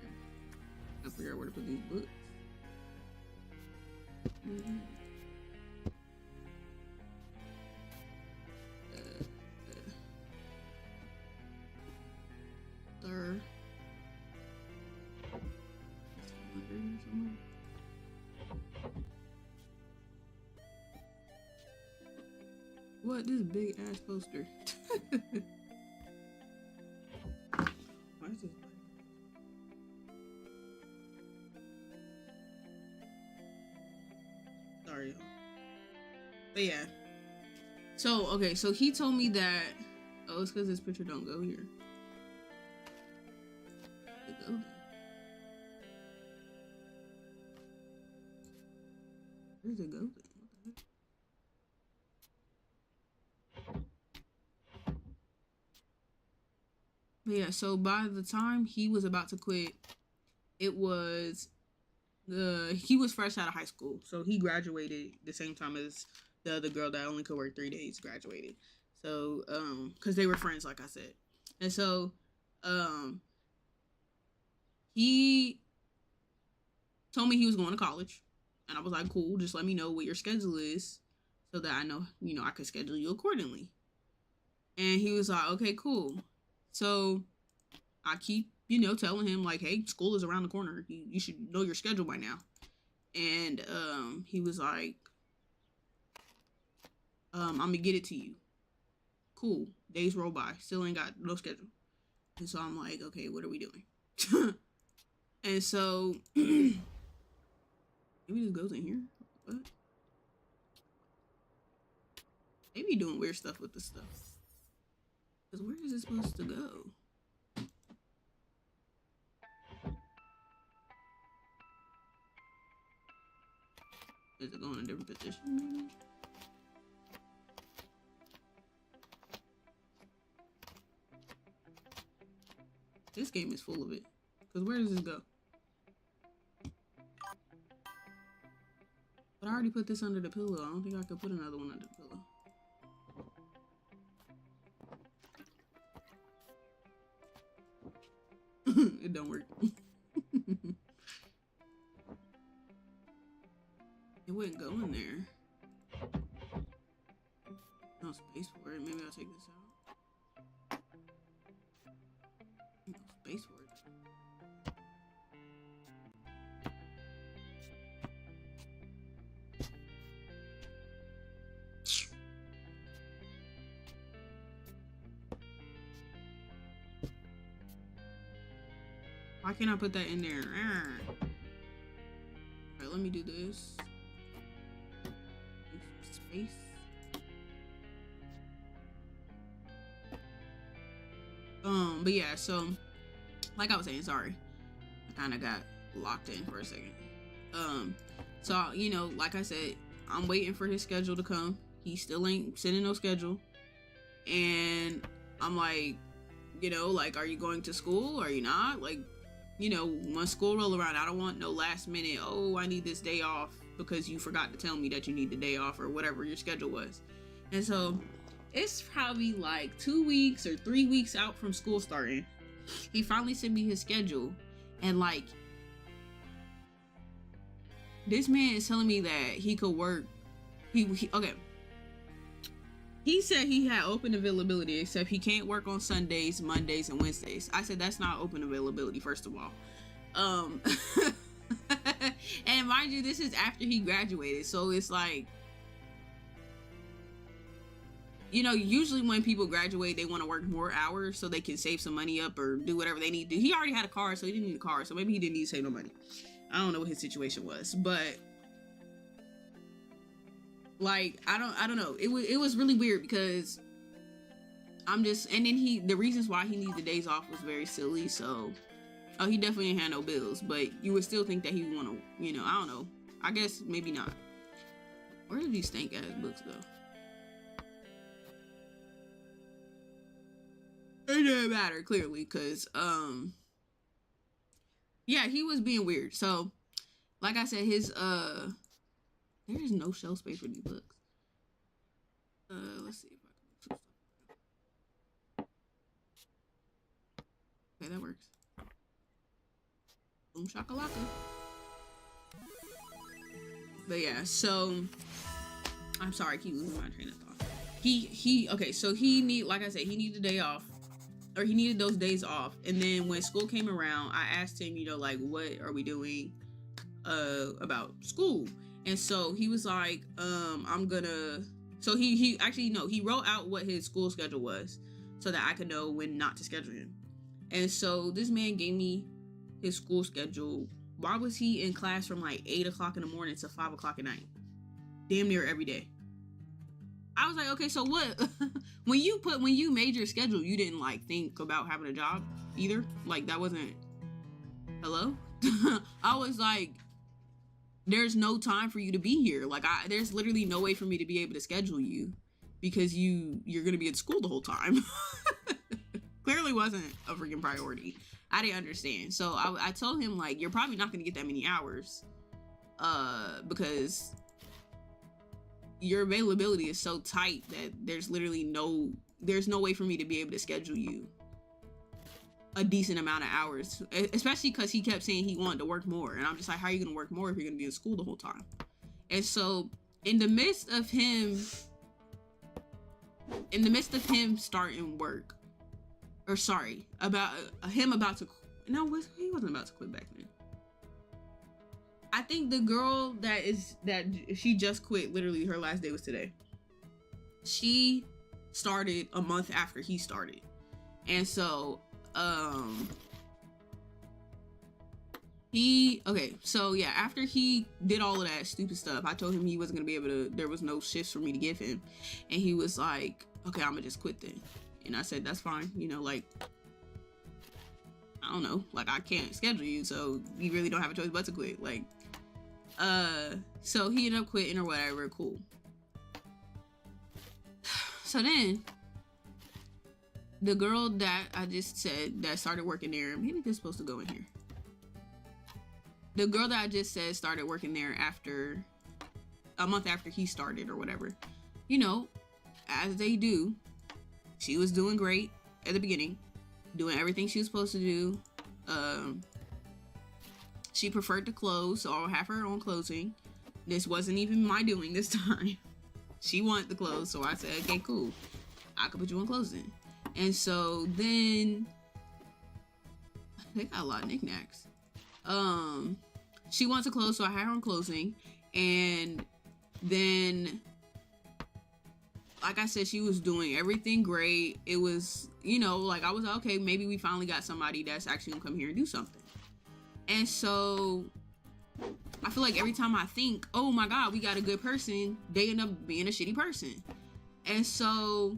I figure out where to put these books. There. What? This big ass poster. Why is this? Sorry. But yeah. So, okay, so he told me that... Oh, it's because this picture don't go here. It go there. Where does it go then? What the heck? But yeah, so by the time he was about to quit, it was... he was fresh out of high school, so he graduated the same time as the other girl that only could work 3 days graduated. So because they were friends, like I said. And so he told me he was going to college, and I was like, cool, just let me know what your schedule is so that I know, I could schedule you accordingly. And he was like, okay, cool. So I keep telling him like, hey, school is around the corner, you should know your schedule by now. And he was like, I'm gonna get it to you. Cool. Days roll by, still ain't got no schedule. And so I'm like, okay, what are we doing? And so maybe this goes in here. What? Maybe doing weird stuff with the stuff. Because where is it supposed to go? Is it going in a different position, maybe? This game is full of it. Because where does this go? But I already put this under the pillow. I don't think I could put another one under the pillow. It don't work. It wouldn't go in there. No space for it. Maybe I'll take this out. No space for it. Why can't I put that in there? Alright, let let me do this. Space. But yeah, so like I was saying, sorry, I kind of got locked in for a second. So you know, like I said, I'm waiting for his schedule to come. He still ain't sending no schedule, and I'm like, you know, like, are you going to school? Are you not? Like, you know, when school roll around, I don't want no last minute, oh, I need this day off because you forgot to tell me that you need the day off or whatever your schedule was. And so it's probably like 2 weeks or 3 weeks out from school starting. He finally sent me his schedule, and like, this man is telling me that he could work. Okay. He said he had open availability, except he can't work on Sundays, Mondays, and Wednesdays. I said that's not open availability, first of all. And mind you, this is after he graduated, so it's like, you know, usually when people graduate, they want to work more hours so they can save some money up or do whatever they need to do. He already had a car, so he didn't need a car, so maybe he didn't need to save no money. I don't know what his situation was, but like, I don't know. It was really weird because I'm just, and then the reasons why he needed the days off was very silly. So, oh, he definitely ain't had no bills, but you would still think that he would want to, you know, I don't know. I guess maybe not. Where did these stank ass books go? It didn't matter, clearly, because yeah, he was being weird. So, like I said, his there is no shelf space for these books. Let's see if I can move some stuff. Okay, that works. Boom shakalaka. But yeah, so I'm sorry, I keep losing my train of thought. Okay, so he needed a day off. Or he needed those days off. And then when school came around, I asked him, you know, like, what are we doing about school? And so he was like, I'm gonna, so he actually, no, he wrote out what his school schedule was so that I could know when not to schedule him. And so this man gave me his school schedule. Why was he in class from like 8 o'clock in the morning to 5 o'clock at night? Damn near every day. I was like, okay, so what? when you made your schedule, you didn't like think about having a job either? Like, that wasn't, hello? I was like, there's no time for you to be here. Like, there's literally no way for me to be able to schedule you because you're gonna be at school the whole time. Clearly wasn't a freaking priority. I didn't understand. So I told him, like, you're probably not gonna get that many hours because your availability is so tight that there's literally no way for me to be able to schedule you a decent amount of hours, especially because he kept saying he wanted to work more, and I'm just like, how are you gonna work more if you're gonna be in school the whole time? And so in the midst of him starting work, or sorry, about him about to, no, he wasn't about to quit back then. I think the girl that she just quit, literally her last day was today. She started a month after he started. And so, after he did all of that stupid stuff, I told him he wasn't gonna be able to, there was no shifts for me to give him. And he was like, okay, I'm gonna just quit then. And I said, that's fine. You know, like, I don't know, like, I can't schedule you, so you really don't have a choice but to quit. Like, so he ended up quitting or whatever, cool. So then, the girl that I just said that started working there, maybe this is supposed to go in here. The girl that I just said started working there after, a month after he started or whatever. You know, as they do, she was doing great at the beginning, doing everything she was supposed to do. She preferred to close, so I'll have her own closing. This wasn't even my doing this time. She wanted to close, so I said, okay, cool. I could put you on closing. And so then, they got a lot of knickknacks. She wanted to close, so I had her on closing. And then, like I said, she was doing everything great. It was, you know, like, I was like, okay, maybe we finally got somebody that's actually gonna come here and do something. And so I feel like every time I think, oh my God, we got a good person, they end up being a shitty person. And so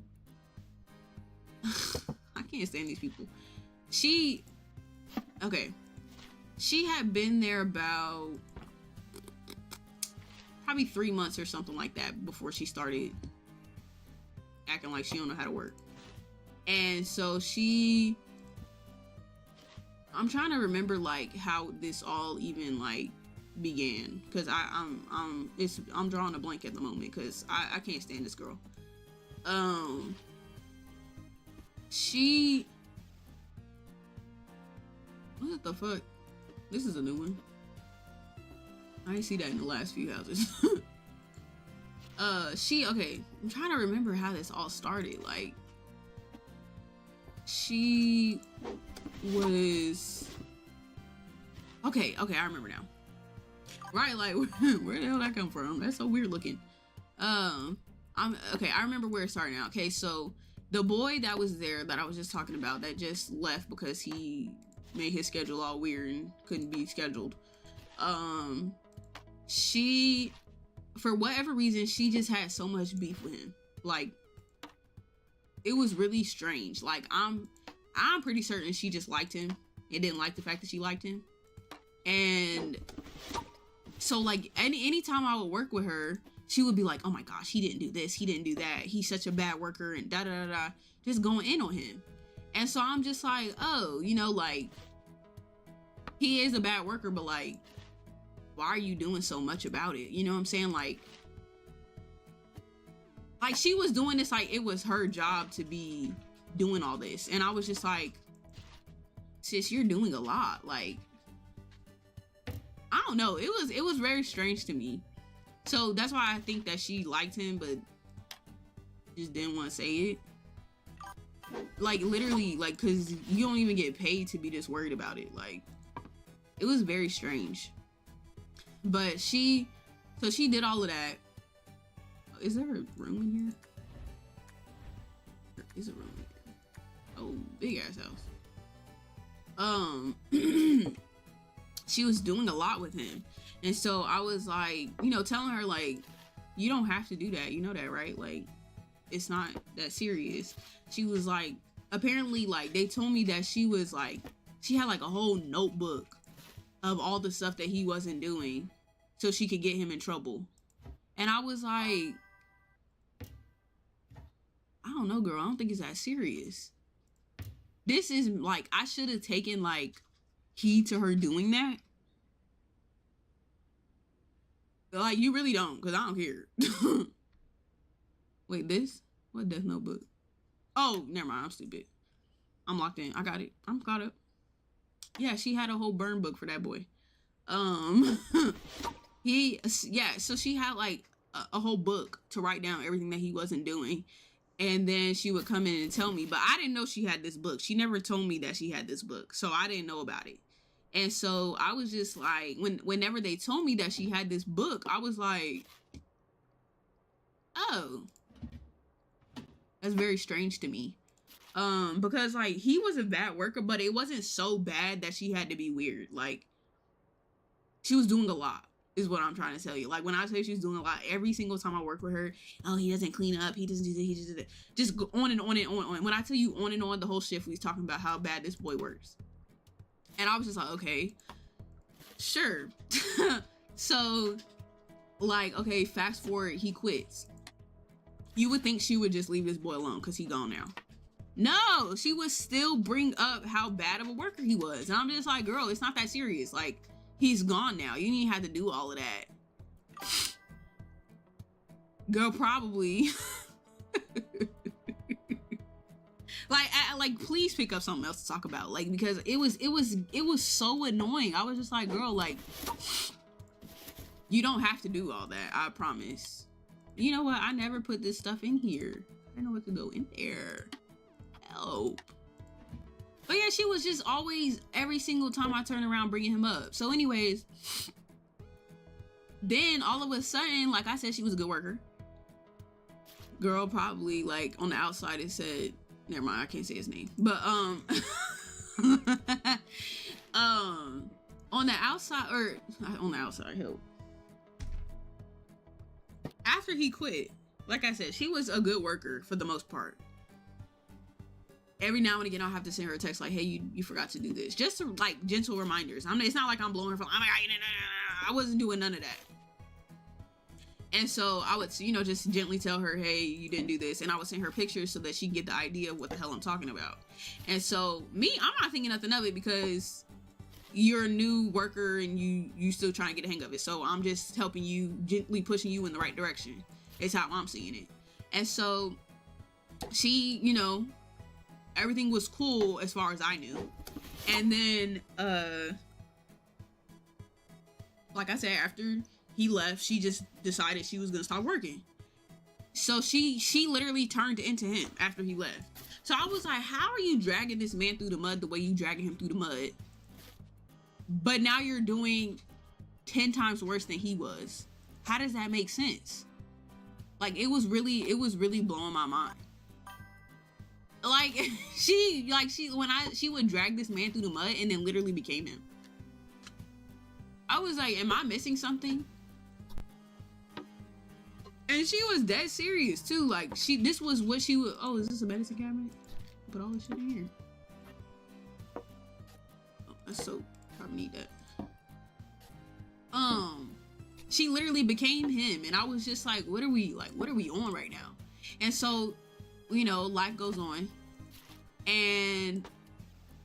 I can't stand these people. She had been there about probably 3 months or something like that before she started acting like she don't know how to work. And so I'm trying to remember like how this all even like began, because I'm drawing a blank at the moment because I can't stand this girl. What the fuck? This is a new one. I didn't see that in the last few houses. Okay, I'm trying to remember how this all started. Like, she was okay, I remember now. Right, like where the hell that come from? That's so weird looking. I remember where it started now. Okay, so the boy that was there that I was just talking about that just left because he made his schedule all weird and couldn't be scheduled. She, for whatever reason, she just had so much beef with him. Like, it was really strange. Like, I'm pretty certain she just liked him and didn't like the fact that she liked him. And so like anytime I would work with her, she would be like, oh my gosh, he didn't do this, he didn't do that, he's such a bad worker, and da da da da, just going in on him. And so I'm just like, oh, you know, like, he is a bad worker, but like, why are you doing so much about it? You know what I'm saying? Like she was doing this like it was her job to be doing all this. And I was just like, sis, you're doing a lot. Like, I don't know. It was very strange to me. So that's why I think that she liked him, but just didn't want to say it. Like, literally, like, because you don't even get paid to be this worried about it. Like, it was very strange. But she did all of that. Is there a room in here? There is a room in here. Oh, big ass house. She was doing a lot with him. And so I was like, you know, telling her like, you don't have to do that. You know that, right? Like, it's not that serious. She was like, apparently, like, they told me that she was like, she had like a whole notebook of all the stuff that he wasn't doing so she could get him in trouble. And I was like, I don't know, girl. I don't think it's that serious. This is like, I should have taken like heed to her doing that. Like, you really don't, because I don't care. Wait, this? What Death Notebook? Oh, never mind. I'm stupid. I'm locked in. I got it. I'm caught up. Yeah, she had a whole burn book for that boy. So she had like a whole book to write down everything that he wasn't doing. And then she would come in and tell me, but I didn't know she had this book. She never told me that she had this book, so I didn't know about it. And so I was just like, whenever they told me that she had this book, I was like, oh, that's very strange to me. Because like, he was a bad worker, but it wasn't so bad that she had to be weird. Like, she was doing a lot, is what I'm trying to tell you. Like, when I say she's doing a lot, every single time I work with her, oh, he doesn't clean up, he doesn't do that, he just do that. Just go on and on and on and on. When I tell you on and on, the whole shift we was talking about how bad this boy works. And I was just like, okay, sure. So, like, okay, fast forward, he quits. You would think she would just leave this boy alone because he gone now. No, she would still bring up how bad of a worker he was. And I'm just like, girl, it's not that serious. Like, he's gone now. You didn't have to do all of that. Girl, probably. Like, please pick up something else to talk about. Like, because it was so annoying. I was just like, girl, like, you don't have to do all that. I promise. You know what? I never put this stuff in here. I don't know what to go in there. Help. But yeah, she was just always, every single time I turn around, bringing him up. So anyways, then all of a sudden, like I said, she was a good worker. Girl, probably, like, on the outside it said, never mind, I can't say his name. But, On the outside, or on the outside, help. After he quit, like I said, she was a good worker for the most part. Every now and again, I'll have to send her a text like, "Hey, you forgot to do this," just to, like, gentle reminders. It's not like I'm blowing her phone. Oh my God, I wasn't doing none of that. And so I would, just gently tell her, "Hey, you didn't do this," and I would send her pictures so that she can get the idea of what the hell I'm talking about. And so I'm not thinking nothing of it because you're a new worker and you still trying to get a hang of it. So I'm just helping you, gently pushing you in the right direction. It's how I'm seeing it. And so she, everything was cool as far as I knew. And then, like I said, after he left, she just decided she was gonna stop working. So she literally turned into him after he left. So I was like, how are you dragging this man through the mud the way you dragging him through the mud? But now you're doing 10 times worse than he was. How does that make sense? Like, it was really blowing my mind. Like, she would drag this man through the mud and then literally became him. I was like, am I missing something? And she was dead serious too. Like, this was what she would. Oh, is this a medicine cabinet? Put all this shit in here. Oh, that's soap. Probably need that. She literally became him, and I was just like, what are we on right now? And so, life goes on, and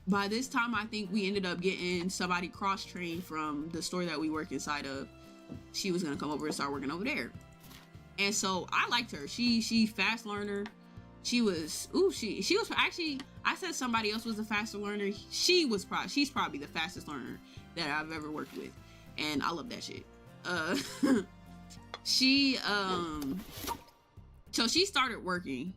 by this time, I think we ended up getting somebody cross-trained from the store that we work inside of. She was gonna come over and start working over there, and so I liked her. She fast learner. She was actually, I said somebody else was a faster learner. She's probably the fastest learner that I've ever worked with, and I love that shit. So she started working,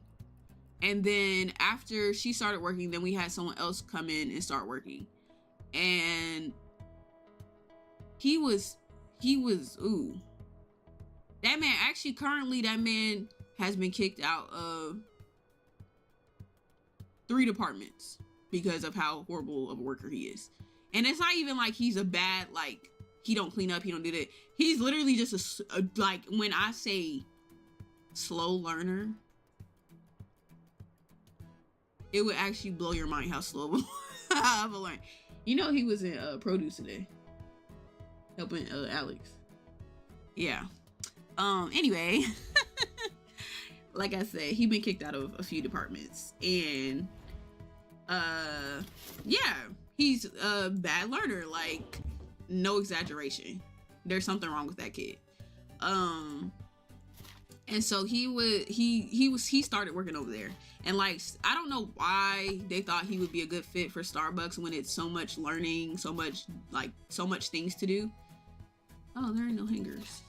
and then after she started working, then we had someone else come in and start working, and he was that man, actually currently that man has been kicked out of 3 departments because of how horrible of a worker he is. And it's not even like he's a bad, like, he don't clean up, he don't do that. He's literally just like, when I say slow learner, it would actually blow your mind how slow I've learned. He was in produce today, helping Alex. Yeah. Anyway, like I said, he been kicked out of a few departments, and yeah, he's a bad learner, like, no exaggeration. There's something wrong with that kid. And so he started working over there, and like, I don't know why they thought he would be a good fit for Starbucks when it's so much learning, so much things to do. Oh, there are no hangers.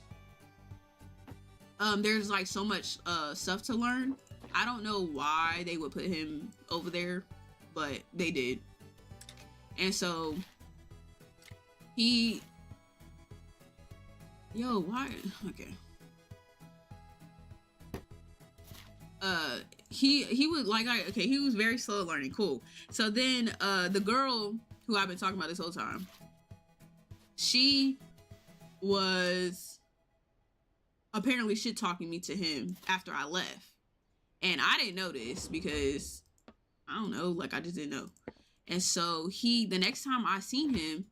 There's like so much stuff to learn. I don't know why they would put him over there, but they did. And so why? Okay. He was like, he was very slow learning. Cool. So then the girl who I've been talking about this whole time, she was apparently shit talking me to him after I left, and I didn't know this because I don't know, like, I just didn't know. And so the next time I seen him,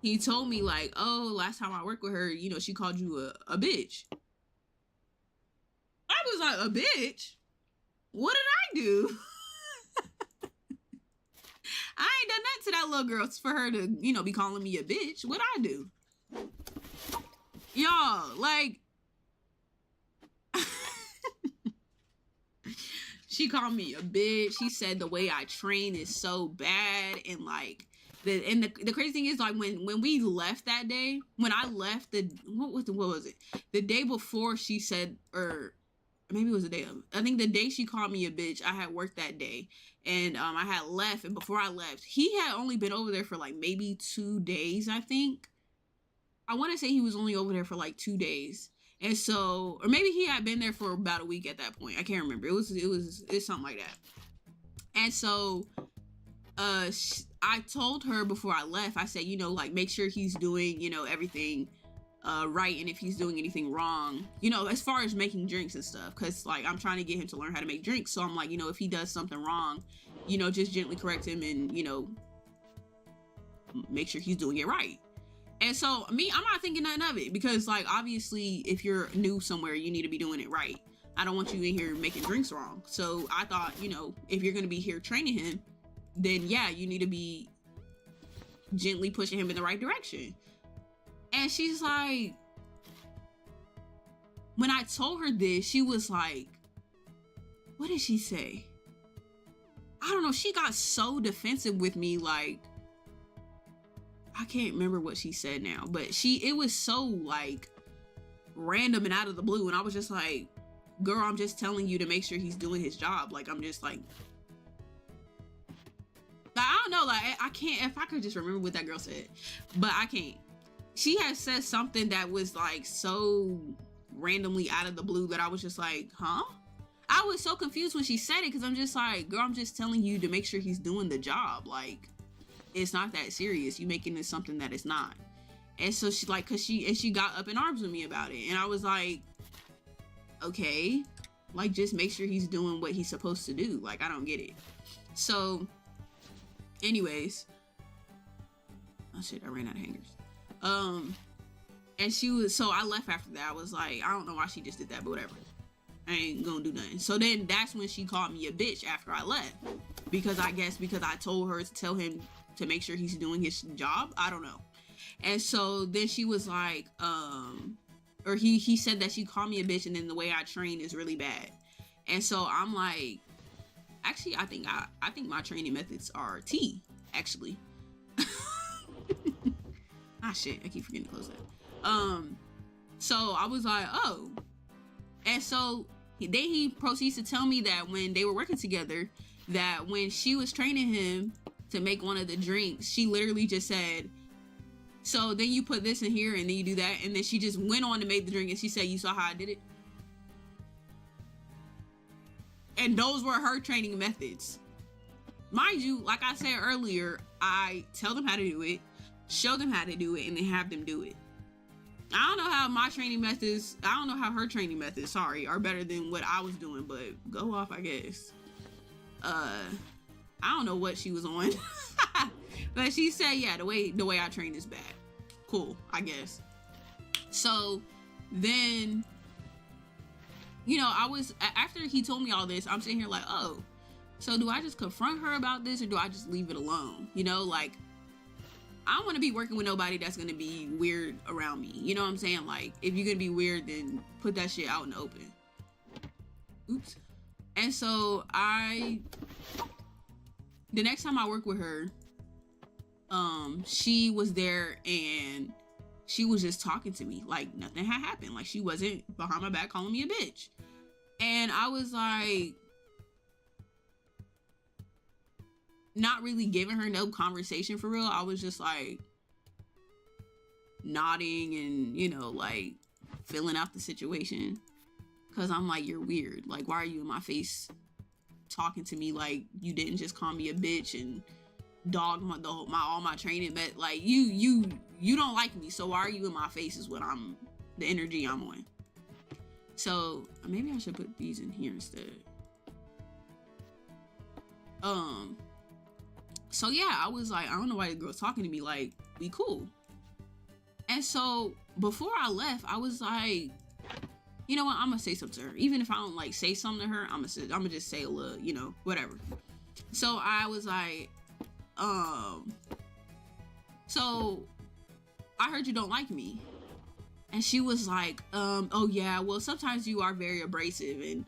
he told me like, oh, last time I worked with her, she called you a bitch. I was like, a bitch? What did I do? I ain't done that to that little girl for her to, be calling me a bitch. What'd I do? Y'all, like, she called me a bitch. She said the way I train is so bad, and like, the crazy thing is, like, when we left that day, when I left, what was it? The day before she said, or maybe it was the day of, I think the day she called me a bitch, I had worked that day, and I had left, and before I left, he had only been over there for like maybe 2 days, I think. I want to say he was only over there for like 2 days. And so, or maybe he had been there for about a week at that point. I can't remember. It's something like that. And so, I told her before I left, I said, you know, like, make sure he's doing, you know, everything right, and if he's doing anything wrong, you know, as far as making drinks and stuff, because like I'm trying to get him to learn how to make drinks. So I'm like, you know, if he does something wrong, you know, just gently correct him and, you know, make sure he's doing it right. And so me, I'm not thinking nothing of it, because like obviously if you're new somewhere, you need to be doing it right. I don't want you in here making drinks wrong. So I thought, you know, if you're going to be here training him, then yeah, you need to be gently pushing him in the right direction. And she's like, when I told her this, she was like, what did she say? I don't know. She got so defensive with me. Like, I can't remember what she said now, but it was so like random and out of the blue. And I was just like, girl, I'm just telling you to make sure he's doing his job. Like, I'm just like I don't know. Like, I can't, if I could just remember what that girl said, but I can't. She had said something that was like so randomly out of the blue that I was just like, huh? I was so confused when she said it, because I'm just like, girl, I'm just telling you to make sure he's doing the job. Like, it's not that serious. You making this something that it's not. And so she like, cause she got up in arms with me about it. And I was like, okay, like, just make sure he's doing what he's supposed to do. Like, I don't get it. So anyways, oh shit, I ran out of hangers. And she was, so I left after that. I was like, I don't know why she just did that, but whatever. I ain't gonna do nothing. So then that's when she called me a bitch after I left, because I guess because I told her to tell him to make sure he's doing his job. I don't know. And so then she was like, or he said that she called me a bitch, and then the way I train is really bad. And so I'm like, actually, I think my training methods are T, actually. Ah shit, I keep forgetting to close that. So I was like, oh. And so then he proceeds to tell me that when they were working together, that when she was training him to make one of the drinks, she literally just said, so then you put this in here and then you do that. And then she just went on to make the drink, and she said, you saw how I did it? And those were her training methods. Mind you, like I said earlier, I tell them how to do it, show them how to do it, and then have them do it. I don't know how my training methods, I don't know how her training methods, sorry, are better than what I was doing, but go off, I guess. I don't know what she was on. But she said, yeah, the way I train is bad. Cool, I guess. So then, you know, I was, after he told me all this, I'm sitting here like, oh, so do I just confront her about this, or do I just leave it alone? You know, like, I don't want to be working with nobody that's going to be weird around me. You know what I'm saying? Like, if you're going to be weird, then put that shit out in the open. Oops. And so the next time I worked with her, she was there and she was just talking to me like nothing had happened. Like, she wasn't behind my back calling me a bitch. And I was like, not really giving her no conversation for real. I was just like nodding and, you know, like filling out the situation, because I'm like, you're weird. Like, why are you in my face talking to me like you didn't just call me a bitch and dog all my training? But like, you don't like me, so why are you in my face is what the energy I'm on. So maybe I should put these in here instead. So yeah, I was like, I don't know why the girl's talking to me, like, we cool. And so before I left, I was like, you know what, I'm gonna say something to her. Even if I don't like say something to her, I'm gonna just say a little, you know, whatever. So I was like, so I heard you don't like me. And she was like, oh yeah, well, sometimes you are very abrasive and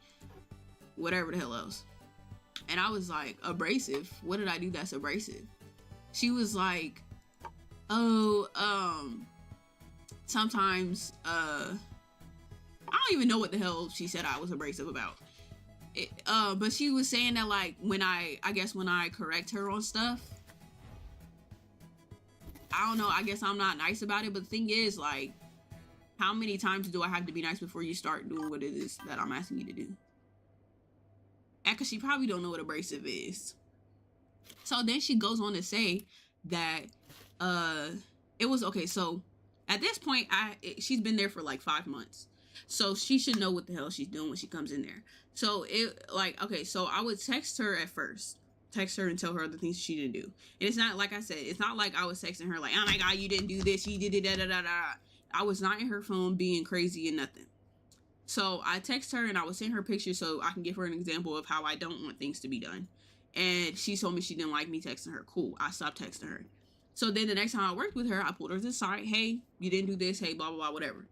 whatever the hell else. And I was like, abrasive? What did I do that's abrasive? She was like, oh, sometimes, I don't even know what the hell she said I was abrasive about. But she was saying that, like, when I correct her on stuff, I don't know, I guess I'm not nice about it. But the thing is, like, how many times do I have to be nice before you start doing what it is that I'm asking you to do? And because she probably don't know what abrasive is. So then she goes on to say that it was okay. So at this point, she's been there for like 5 months, so she should know what the hell she's doing when she comes in there. So it like okay, so I would text her at first, text her and tell her the things she didn't do. And it's not like I said, it's not like I was texting her like, oh my god, you didn't do this, you did it, da da da da. I was not in her phone being crazy and nothing. So I text her and I would send her pictures so I can give her an example of how I don't want things to be done. And she told me she didn't like me texting her. Cool, I stopped texting her. So then the next time I worked with her, I pulled her to the side. Hey, you didn't do this. Hey, blah, blah, blah, whatever.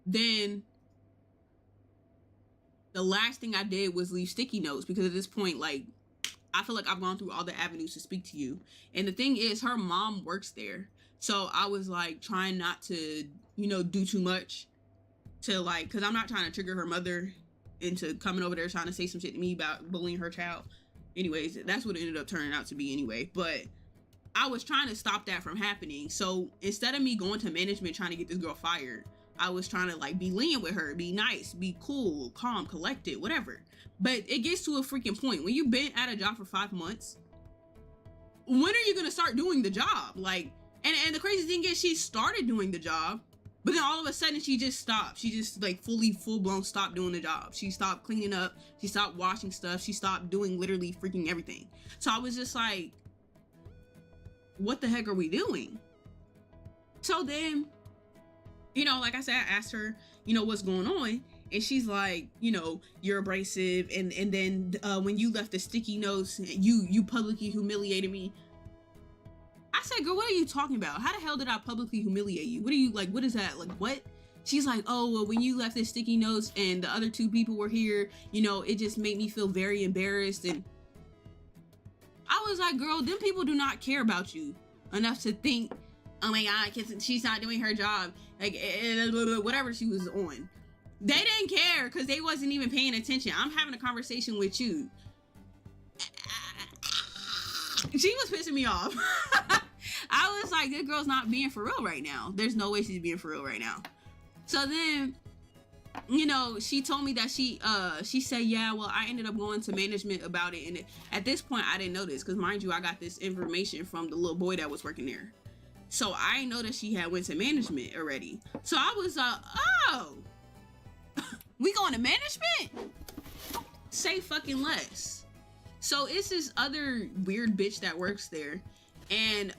Then the last thing I did was leave sticky notes because at this point, like, I feel like I've gone through all the avenues to speak to you. And the thing is, her mom works there. So I was like trying not to, do too much to like, because I'm not trying to trigger her mother into coming over there trying to say some shit to me about bullying her child. Anyways, that's what it ended up turning out to be anyway. But I was trying to stop that from happening. So instead of me going to management trying to get this girl fired, I was trying to like be lenient with her, be nice, be cool, calm, collected, whatever. But it gets to a freaking point. When you've been at a job for 5 months, when are you going to start doing the job? Like, and the crazy thing is she started doing the job, but then all of a sudden she just stopped. She just like full blown stopped doing the job. She stopped cleaning up. She stopped washing stuff. She stopped doing literally freaking everything. So I was just like, what the heck are we doing? So then, like I said, I asked her, what's going on? And she's like, you're abrasive. And then when you left the sticky notes, you publicly humiliated me. I said, girl, what are you talking about? How the hell did I publicly humiliate you? What are you like? What is that? Like, what? She's like, oh, well, when you left the sticky notes and the other 2 people were here, it just made me feel very embarrassed. And I was like, girl, them people do not care about you enough to think, oh my God, she's not doing her job. Like, whatever she was on. They didn't care because they wasn't even paying attention. I'm having a conversation with you. She was pissing me off. I was like, this girl's not being for real right now. There's no way she's being for real right now. So then, she told me that she said, yeah, well, I ended up going to management about it. And at this point, I didn't know this because, mind you, I got this information from the little boy that was working there. So I didn't know that she had went to management already. So I was like, oh, we going to management? Say fucking less. So it's this other weird bitch that works there. And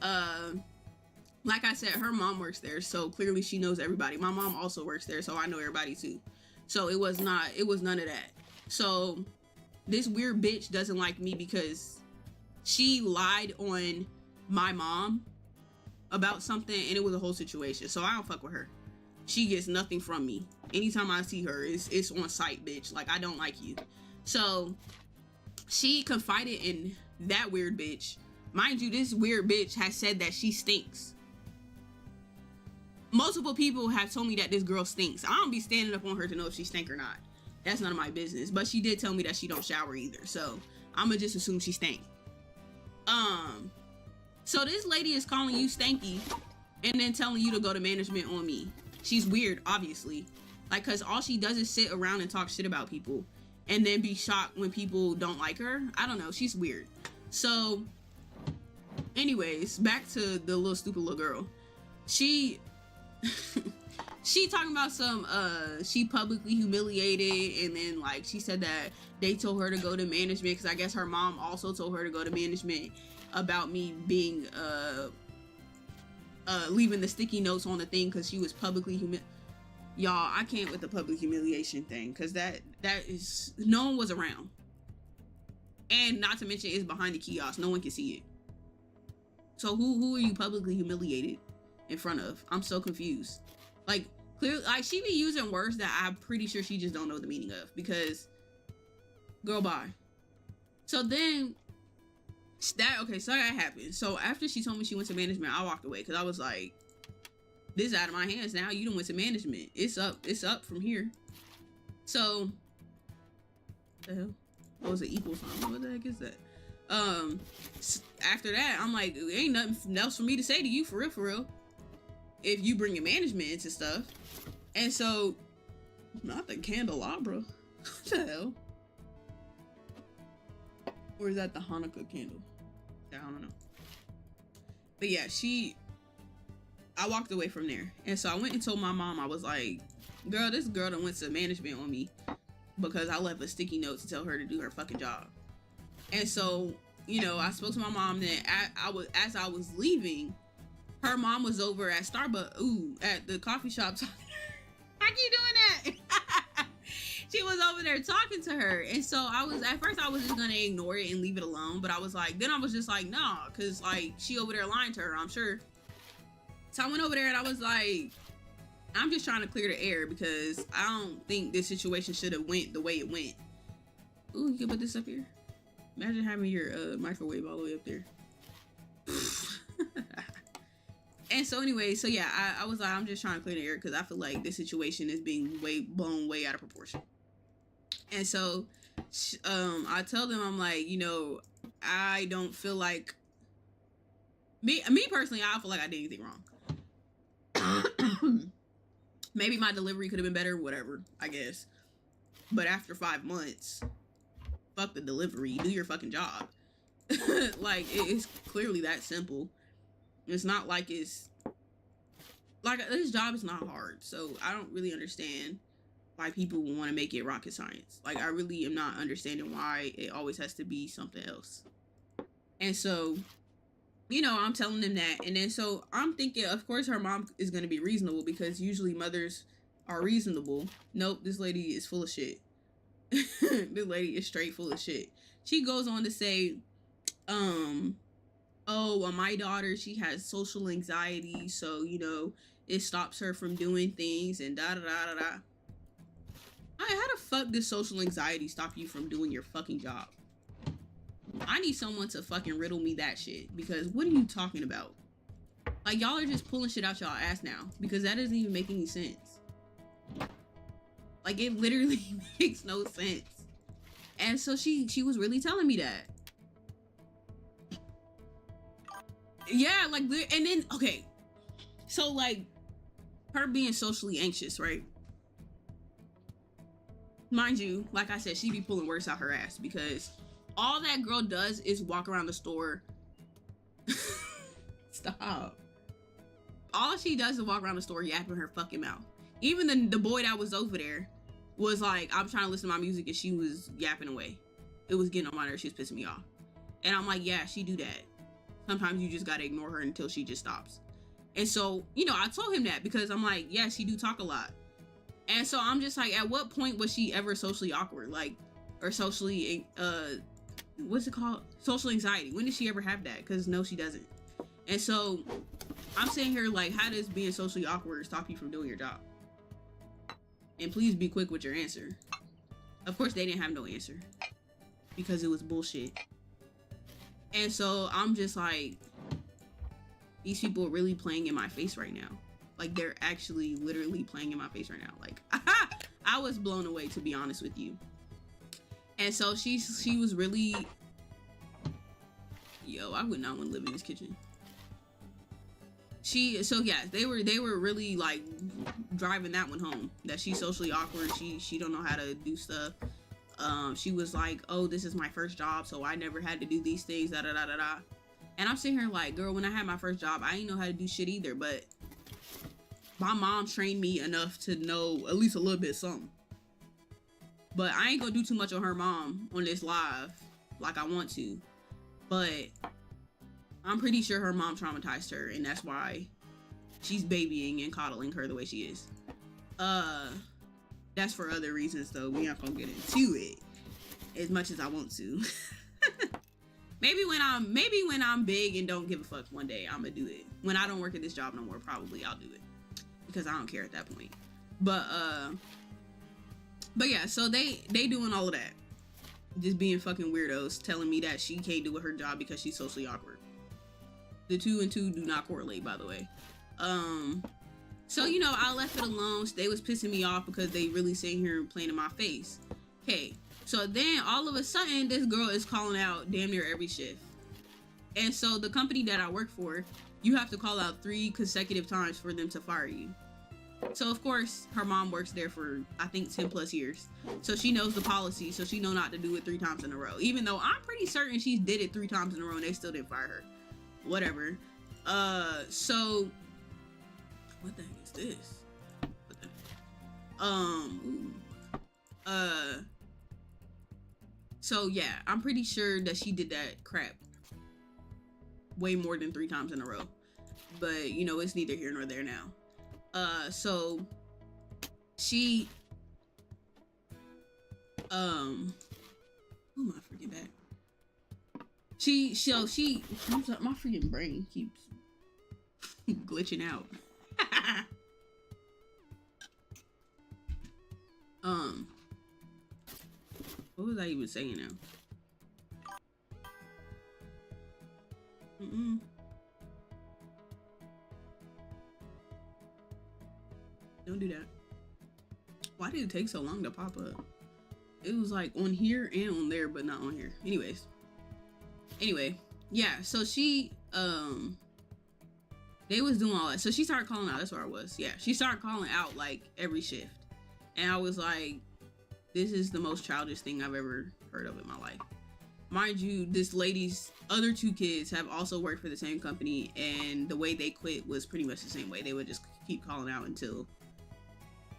like I said, her mom works there. So clearly she knows everybody. My mom also works there. So I know everybody too. So it was none of that. So this weird bitch doesn't like me because she lied on my mom about something. And it was a whole situation. So I don't fuck with her. She gets nothing from me. Anytime I see her, it's on sight, bitch. Like, I don't like you. So she confided in that weird bitch. Mind you, this weird bitch has said that she stinks. Multiple people have told me that this girl stinks. I don't be standing up on her to know if she stink or not. That's none of my business. But she did tell me that she don't shower either. So I'ma just assume she stank. So this lady is calling you stanky and then telling you to go to management on me. She's weird, obviously. Like, cause all she does is sit around and talk shit about people and then be shocked when people don't like her. I don't know. She's weird. So anyways, back to the little stupid little girl. She talking about some she publicly humiliated, and then like she said that they told her to go to management because I guess her mom also told her to go to management about me being leaving the sticky notes on the thing because she was publicly Y'all, I can't with the public humiliation thing because that is, no one was around, and not to mention it's behind the kiosk, no one can see it. So who are you publicly humiliated in front of? I'm so confused. Like, clearly, like, she be using words that I'm pretty sure she just don't know the meaning of because, girl, bye. So then so that happened. So after she told me she went to management, I walked away because I was like, this is out of my hands now. You done went to management. It's up from here. So what the hell? Oh, it's an equal sign. What the heck is that? After that, I'm like, ain't nothing else for me to say to you, for real. If you bring your management into stuff. And so, not the candelabra. What the hell? Or is that the Hanukkah candle? I don't know. But yeah, I walked away from there. And so I went and told my mom, I was like, girl, this girl done went to management on me because I left a sticky note to tell her to do her fucking job. And so, you know, I spoke to my mom. Then as I was leaving, her mom was over at Starbucks, at the coffee shop. How you doing that? She was over there talking to her. And so at first I was just gonna ignore it and leave it alone. But I was just like, nah, cause like she over there lying to her, I'm sure. So I went over there and I was like, I'm just trying to clear the air because I don't think this situation should have went the way it went. Ooh, you can put this up here. Imagine having your microwave all the way up there. And so anyway, so yeah, I was like, I'm just trying to clear the air because I feel like this situation is being blown way out of proportion. And so I tell them, I'm like, you know, I don't feel like me personally, I don't feel like I did anything wrong. Maybe my delivery could have been better, whatever, I guess. But after 5 months, fuck the delivery, do your fucking job. Like, it's clearly that simple. It's not like this job is not hard. So I don't really understand why people want to make it rocket science. Like, I really am not understanding why it always has to be something else. And so, you know, I'm telling them that. And then so I'm thinking, of course, her mom is going to be reasonable because usually mothers are reasonable. Nope, this lady is full of shit. This lady is straight full of shit. She goes on to say, my daughter, she has social anxiety. So, you know, it stops her from doing things and da-da-da-da-da. How the fuck does social anxiety stop you from doing your fucking job? I need someone to fucking riddle me that shit, because what are you talking about? Like, y'all are just pulling shit out y'all ass now, because that doesn't even make any sense. Like, it literally makes no sense. And so she was really telling me that. Yeah, like, and then, okay. So, like, her being socially anxious, right? Mind you, like I said, she be pulling words out her ass, because all that girl does is walk around the store. Stop. All she does is walk around the store yapping her fucking mouth. Even the boy that was over there was like, I'm trying to listen to my music and she was yapping away. It was getting on my nerves. She was pissing me off. And I'm like, yeah, she do that. Sometimes you just gotta ignore her until she just stops. And so, you know, I told him that because I'm like, yeah, she do talk a lot. And so I'm just like, at what point was she ever socially awkward? Like, or socially, what's it called? Social anxiety. When did she ever have that? Because no, she doesn't. And so I'm saying here, like, how does being socially awkward stop you from doing your job? And please be quick with your answer. Of course, they didn't have no answer because it was bullshit. And so I'm just like, these people are really playing in my face right now. Like, they're actually literally playing in my face right now. Like, I was blown away, to be honest with you. And so she was really, yo, I would not want to live in this kitchen. They were really like driving that one home, that she's socially awkward. She don't know how to do stuff. She was like, oh, this is my first job, so I never had to do these things, da da da da da. And I'm sitting here like, girl, when I had my first job, I didn't know how to do shit either, but my mom trained me enough to know at least a little bit something. But I ain't gonna do too much on her mom on this live like I want to. But I'm pretty sure her mom traumatized her, and that's why she's babying and coddling her the way she is. That's for other reasons though. We aren't gonna get into it as much as I want to. Maybe when I'm big and don't give a fuck one day, I'm gonna do it. When I don't work at this job no more, probably I'll do it. Because I don't care at that point. But yeah, so they doing all of that. Just being fucking weirdos, telling me that she can't do her job because she's socially awkward. The 2 and 2 do not correlate, by the way. So, you know, I left it alone. They was pissing me off because they really sitting here and playing in my face. Okay, so then all of a sudden, this girl is calling out damn near every shift. And so the company that I work for, you have to call out 3 consecutive times for them to fire you. So of course her mom works there for I think 10 plus years. So she knows the policy, so she know not to do it 3 times in a row. Even though I'm pretty certain she did it 3 times in a row and they still didn't fire her. Whatever. So what the heck is this? What the heck? So yeah, I'm pretty sure that she did that crap way more than 3 times in a row. But you know, it's neither here nor there now. So she who am I freaking back? My freaking brain keeps glitching out. What was I even saying now? Don't do that. Why did it take so long to pop up? It was like on here and on there, but not on here. Anyway, yeah, so she they was doing all that. So she started calling out. That's where I was. Yeah, she started calling out like every shift. And I was like, this is the most childish thing I've ever heard of in my life. Mind you, this lady's other 2 kids have also worked for the same company, and the way they quit was pretty much the same way. They would just keep calling out until,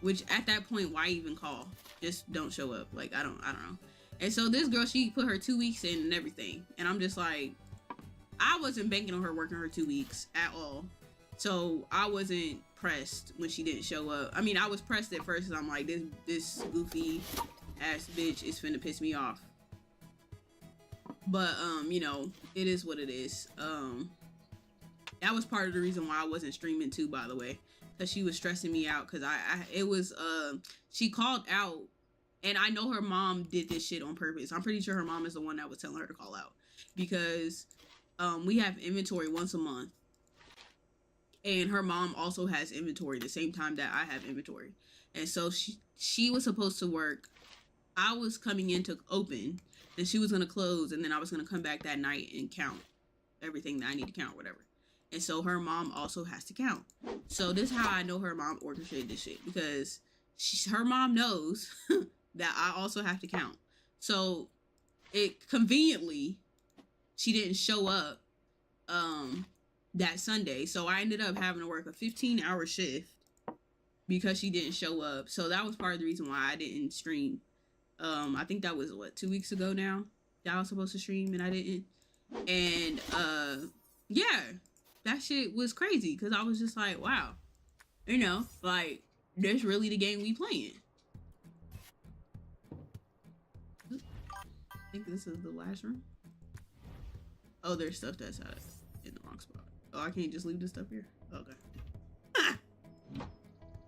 which at that point, why even call? Just don't show up. Like, I don't know. And so this girl, she put her 2 weeks in and everything. And I'm just like, I wasn't banking on her working her 2 weeks at all. So I wasn't pressed when she didn't show up. I mean, I was pressed at first because I'm like, this goofy ass bitch is finna piss me off. But, you know, it is what it is. That was part of the reason why I wasn't streaming too, by the way. Because she was stressing me out. Because she called out. And I know her mom did this shit on purpose. I'm pretty sure her mom is the one that was telling her to call out. Because we have inventory once a month. And her mom also has inventory the same time that I have inventory. And so she was supposed to work. I was coming in to open. Then she was going to close. And then I was going to come back that night and count everything that I need to count, whatever. And so her mom also has to count. So this is how I know her mom orchestrated this shit. Because her mom knows that I also have to count. So it conveniently, she didn't show up that Sunday. So I ended up having to work a 15-hour shift because she didn't show up. So that was part of the reason why I didn't stream. I think that was 2 weeks ago now that I was supposed to stream and I didn't. And yeah, that shit was crazy because I was just like, wow, you know, like, that's really the game we playing. I think this is the last room. Oh, there's stuff that's out in the wrong spot. Oh, I can't just leave this stuff here? Okay.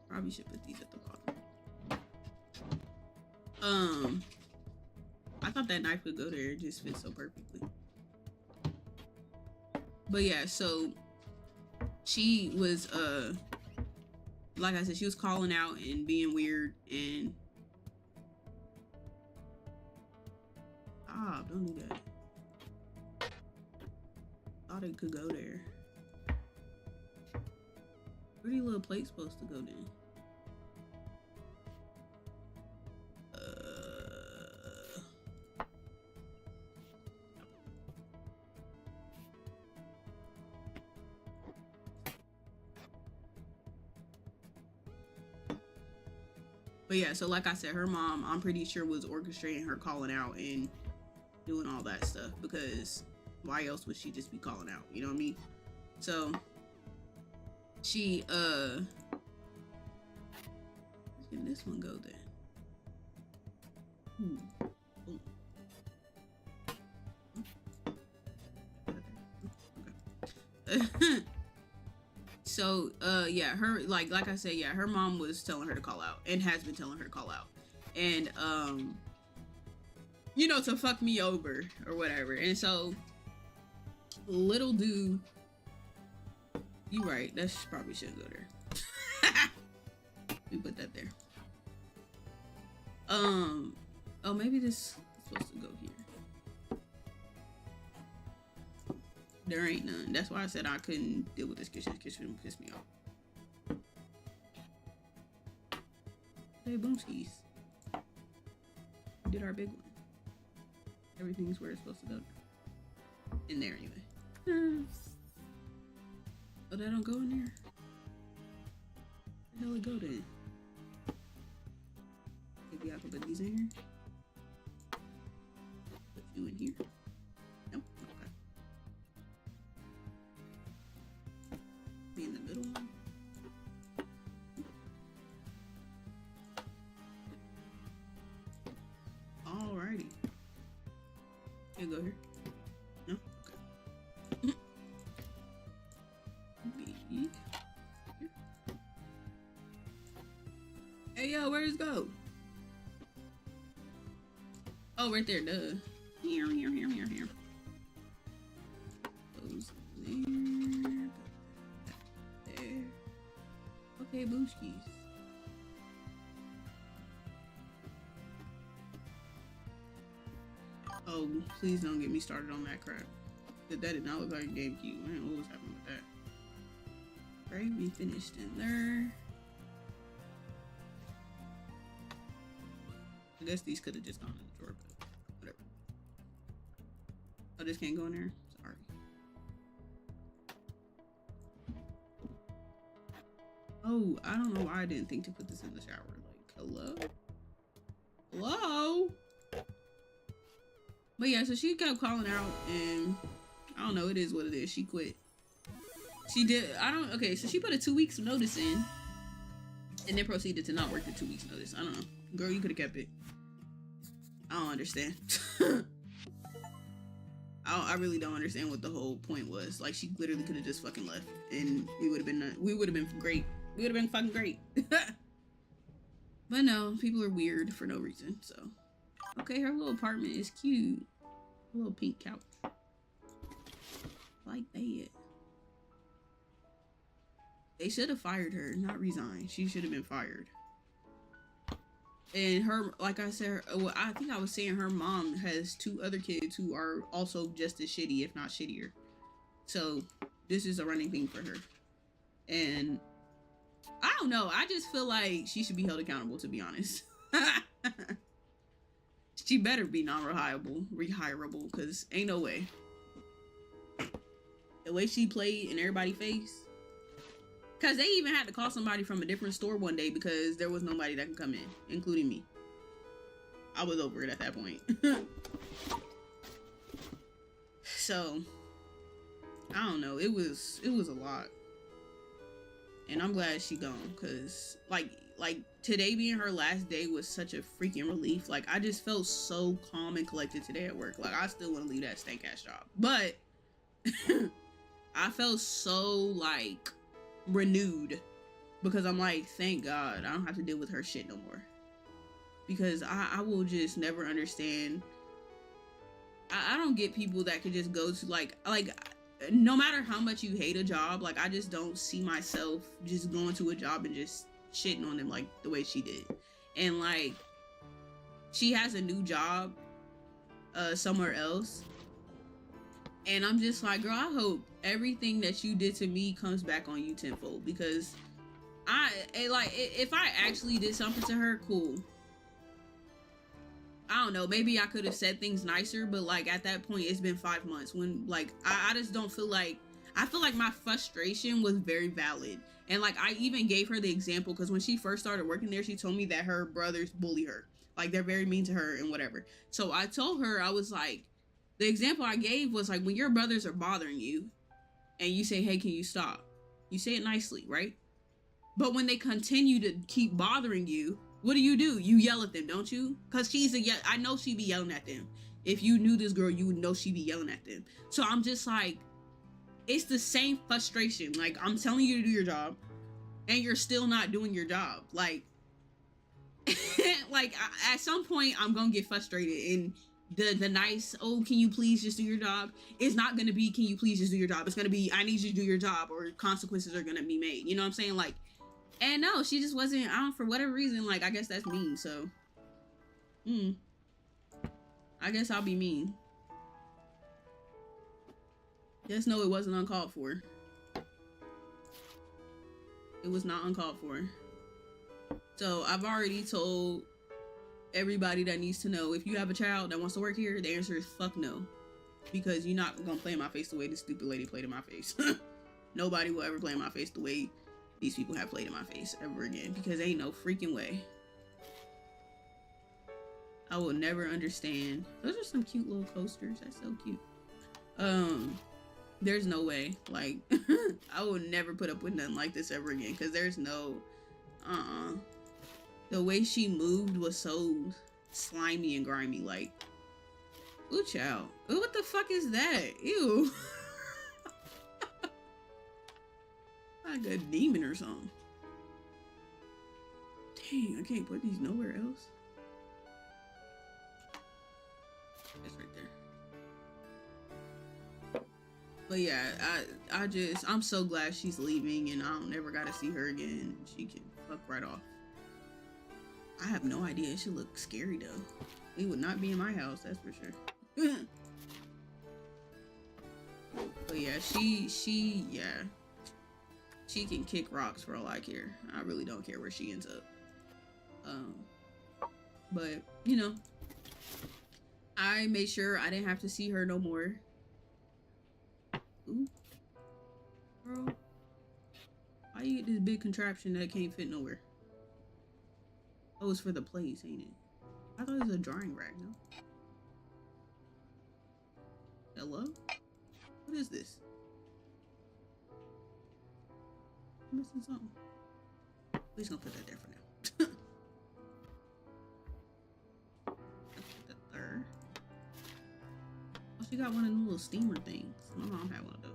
Probably should put these at the bottom. I thought that knife would go there. It just fits so perfectly. But yeah, so she was, like I said, she was calling out and being weird and... don't do that. Thought it could go there. Pretty little plate's supposed to go then. But yeah, so like I said, her mom, I'm pretty sure, was orchestrating her calling out and doing all that stuff, because why else would she just be calling out? You know what I mean? So she where can this one go then? Okay. So yeah, her, like I said, yeah, her mom was telling her to call out and has been telling her to call out, and you know, to fuck me over or whatever. And so little do you, right, that probably shouldn't go there. Let me put that there. Oh, maybe this is supposed to go here. There ain't none. That's why I said I couldn't deal with this kitchen. This kitchen pissed me off. Okay, boomskis. We did our big one. Everything's where it's supposed to go. In there, anyway. Oh, that don't go in there? Where the hell it go then? Maybe I can put these in here? Put you in here? Nope. Okay. Be in the middle one. Alrighty. You go here. No? Okay. Here. Hey yo, where's it go? Oh, right there, duh. Here. Goes there. There. Okay, booskies. Oh, please don't get me started on that crap. That did not look like a GameCube. Man, what was happening with that? Gravy finished in there. I guess these could have just gone in the drawer, but whatever. Oh, this can't go in there? Sorry. Oh, I don't know why I didn't think to put this in the shower. Like, hello? Hello? But yeah, so she kept calling out, and I don't know, it is what it is. She quit. She did, okay, so she put a 2 weeks notice in, and then proceeded to not work the 2 weeks notice. I don't know. Girl, you could have kept it. I don't understand. I really don't understand what the whole point was. Like, she literally could have just fucking left, and we would have been great. We would have been fucking great. But no, people are weird for no reason, so. Okay, her little apartment is cute. A little pink couch. Like that. They should have fired her, not resigned. She should have been fired. And her, like I said, well, I think I was saying her mom has 2 other kids who are also just as shitty, if not shittier. So this is a running thing for her. And I don't know. I just feel like she should be held accountable, to be honest. She better be rehirable, because ain't no way. The way she played in everybody's face. Because they even had to call somebody from a different store one day because there was nobody that could come in, including me. I was over it at that point. So, I don't know. It was a lot. And I'm glad she gone, because, like today being her last day was such a freaking relief. Like, I just felt so calm and collected today at work. Like, I still want to leave that stank ass job, but I felt so like renewed, because I'm like, thank God I don't have to deal with her shit no more, because I will just never understand. I don't get people that could just go to like no matter how much you hate a job, like I just don't see myself just going to a job and just shitting on them like the way she did. And like, she has a new job somewhere else, and I'm just like, girl, I hope everything that you did to me comes back on you tenfold, because if I actually did something to her, cool. I don't know, maybe I could have said things nicer, but like at that point it's been 5 months when like I just don't feel like, I feel like my frustration was very valid. And like, I even gave her the example, because when she first started working there, she told me that her brothers bully her, like they're very mean to her and whatever. So I told her, I was like, the example I gave was like, when your brothers are bothering you and you say, hey, can you stop? You say it nicely, right? But when they continue to keep bothering you, what do? You yell at them, don't you? Because I know she be yelling at them. If you knew this girl, you would know she be yelling at them. So I'm just like, it's the same frustration. Like, I'm telling you to do your job, and you're still not doing your job. Like, at some point, I'm gonna get frustrated, and the nice, oh, can you please just do your job, is not gonna be, can you please just do your job? It's gonna be, I need you to do your job, or consequences are gonna be made. You know what I'm saying? Like, and no, she just wasn't, for whatever reason, like, I guess that's mean, so. I guess I'll be mean. Just know it wasn't uncalled for. It was not uncalled for. So I've already told everybody that needs to know, if you have a child that wants to work here, the answer is fuck no. Because you're not gonna play in my face the way this stupid lady played in my face. Nobody will ever play in my face the way these people have played in my face ever again. Because ain't no freaking way. I will never understand. Those are some cute little coasters. That's so cute. There's no way. Like, I will never put up with nothing like this ever again. Because there's no... The way she moved was so slimy and grimy. Like, ooh, child. Ooh, what the fuck is that? Ew. Like a demon or something. Dang, I can't put these nowhere else. That's right there. But yeah, I'm so glad she's leaving and I don't never gotta see her again. She can fuck right off. I have no idea. It should look scary though. It would not be in my house, that's for sure. But yeah, she can kick rocks for all I care. I really don't care where she ends up. But you know, I made sure I didn't have to see her no more. Ooh, bro, why you get this big contraption that can't fit nowhere? Oh, it's for the place, ain't it? I thought it was a drying rack, no? Hello? What is this? I'm missing something. Please don't put that there for now. Let's put that there. Oh, she got one of them little steamer things. My mom had one of those.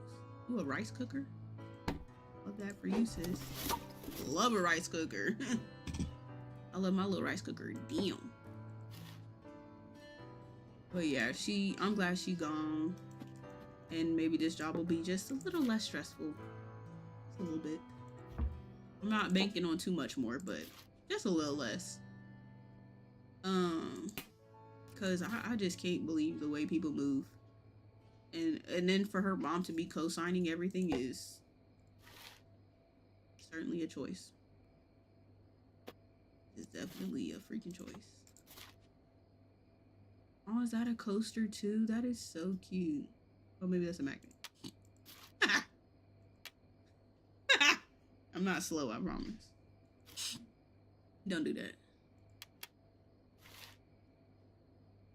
Ooh, a rice cooker? Love that for you, sis. Love a rice cooker. I love my little rice cooker. Damn. But yeah, I'm glad she gone. And maybe this job will be just a little less stressful. Just a little bit. I'm not banking on too much more, but just a little less. Cause I just can't believe the way people move. And then for her mom to be co-signing everything is certainly a choice. It's definitely a freaking choice. Oh, is that a coaster too? That is so cute. Oh, maybe that's a magnet. I'm not slow, I promise. Don't do that.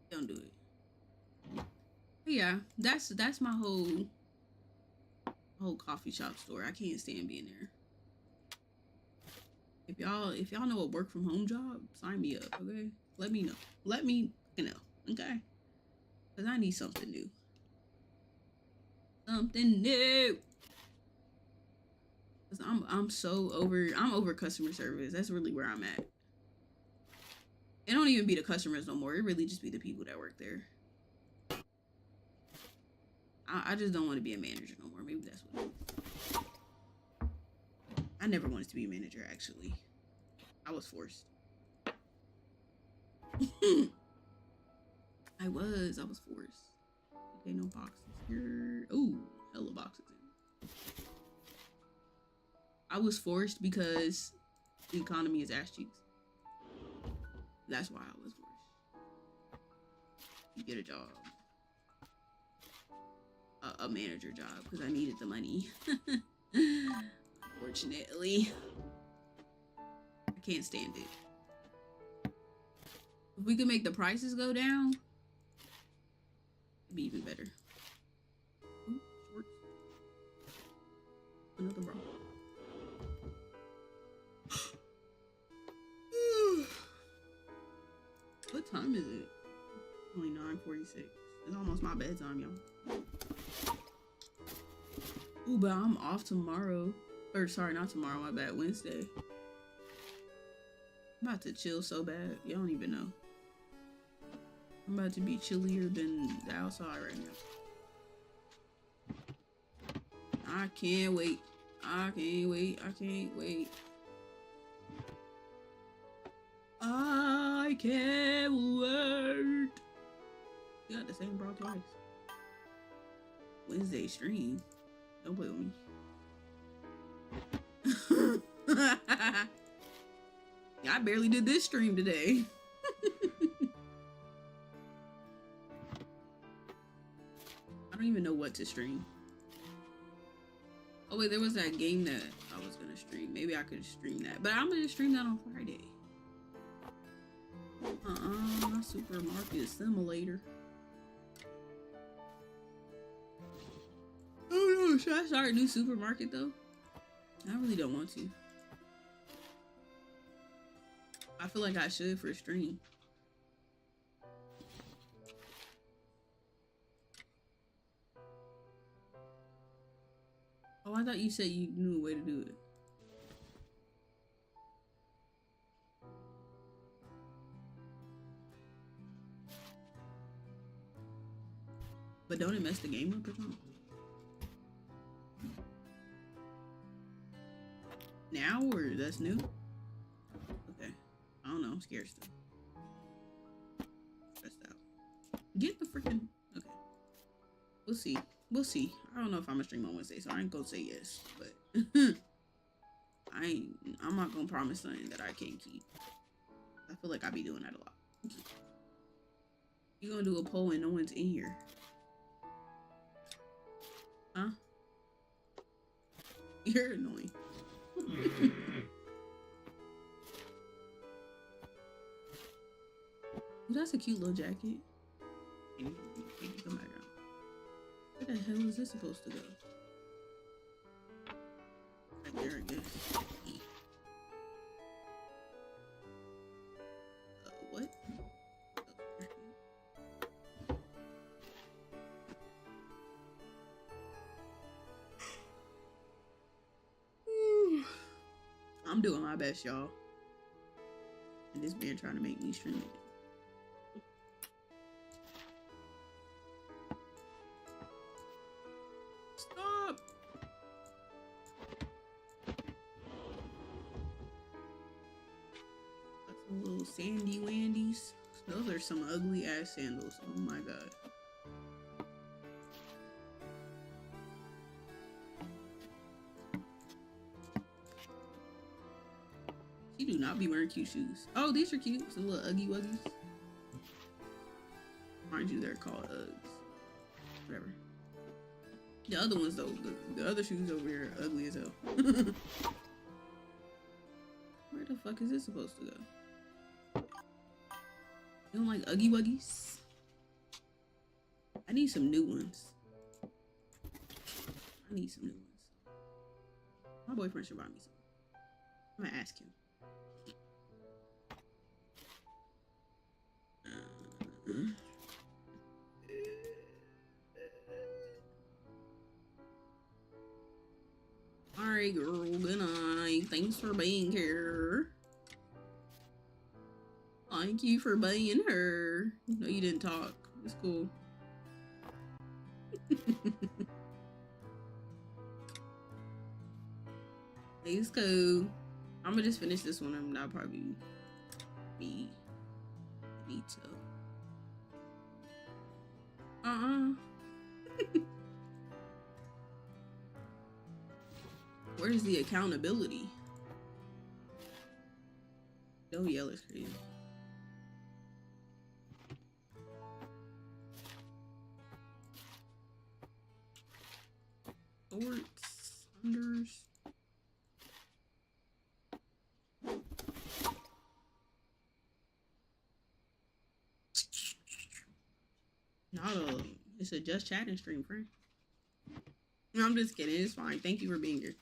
Don't do it. But yeah, that's my whole coffee shop store. I can't stand being there. If y'all know a work from home job, sign me up, okay? Let me know. Let me know, okay? Cause I need something new. Something new. Cause I'm over customer service. That's really where I'm at. It don't even be the customers no more. It really just be the people that work there. I just don't want to be a manager no more. Maybe that's what it is. I never wanted to be a manager, actually. I was forced. I was forced. Okay, no boxes here. Ooh, hella boxes in. I was forced because the economy is ass cheeks. That's why I was forced. You get a job. A manager job, because I needed the money. Unfortunately. I can't stand it. If we could make the prices go down, it'd be even better. Ooh, shorts. Another bra. What time is it? Only 9:46. It's almost my bedtime, y'all. Ooh, but I'm off tomorrow. Or sorry, not tomorrow, my bad, Wednesday. I'm about to chill so bad, you don't even know. I'm about to be chillier than the outside right now. I can't wait. I can't wait. I can't wait. I can't wait. You got the same bra twice. Wednesday stream. Don't play with me. I barely did this stream today. I don't even know what to stream. Oh wait, there was that game that I was gonna stream. Maybe I could stream that, but I'm gonna stream that on Friday. Supermarket simulator. Oh no, should I start a new supermarket though? I really don't want to. I feel like I should for a stream. Oh, I thought you said you knew a way to do it. But don't it mess the game up or something? Now or that's new? Okay. I don't know, I'm scared still. Stressed out. Get the freaking okay. We'll see. We'll see. I don't know if I'm gonna stream on Wednesday, so I ain't gonna say yes, but I'm not gonna promise something that I can't keep. I feel like I be doing that a lot. You gonna do a poll and no one's in here. Huh? You're annoying. Ooh, that's a cute little jacket. Can you come back out? Where the hell is this supposed to go? Right there, I guess. What? I'm doing my best, y'all. And this man trying to make me stream it. Stop! Got some little sandy wandies. Those are some ugly ass sandals. Oh my god. You do not be wearing cute shoes. Oh, these are cute. Some little Uggy Wuggies. Mind you, they're called Uggs. Whatever. The other ones, though, the other shoes over here are ugly as hell. Where the fuck is this supposed to go? You don't like Uggy Wuggies? I need some new ones. I need some new ones. My boyfriend should buy me some. I'm gonna ask him. Alright, girl, good night. Thanks for being here. Thank you for being here. No, you didn't talk. It's cool. It's cool. I'm gonna just finish this one and I'll probably be need to. Where's the accountability? Don't yell, it's crazy. Shorts, unders. It's a just chatting stream, friend. No, I'm just kidding. It's fine. Thank you for being here.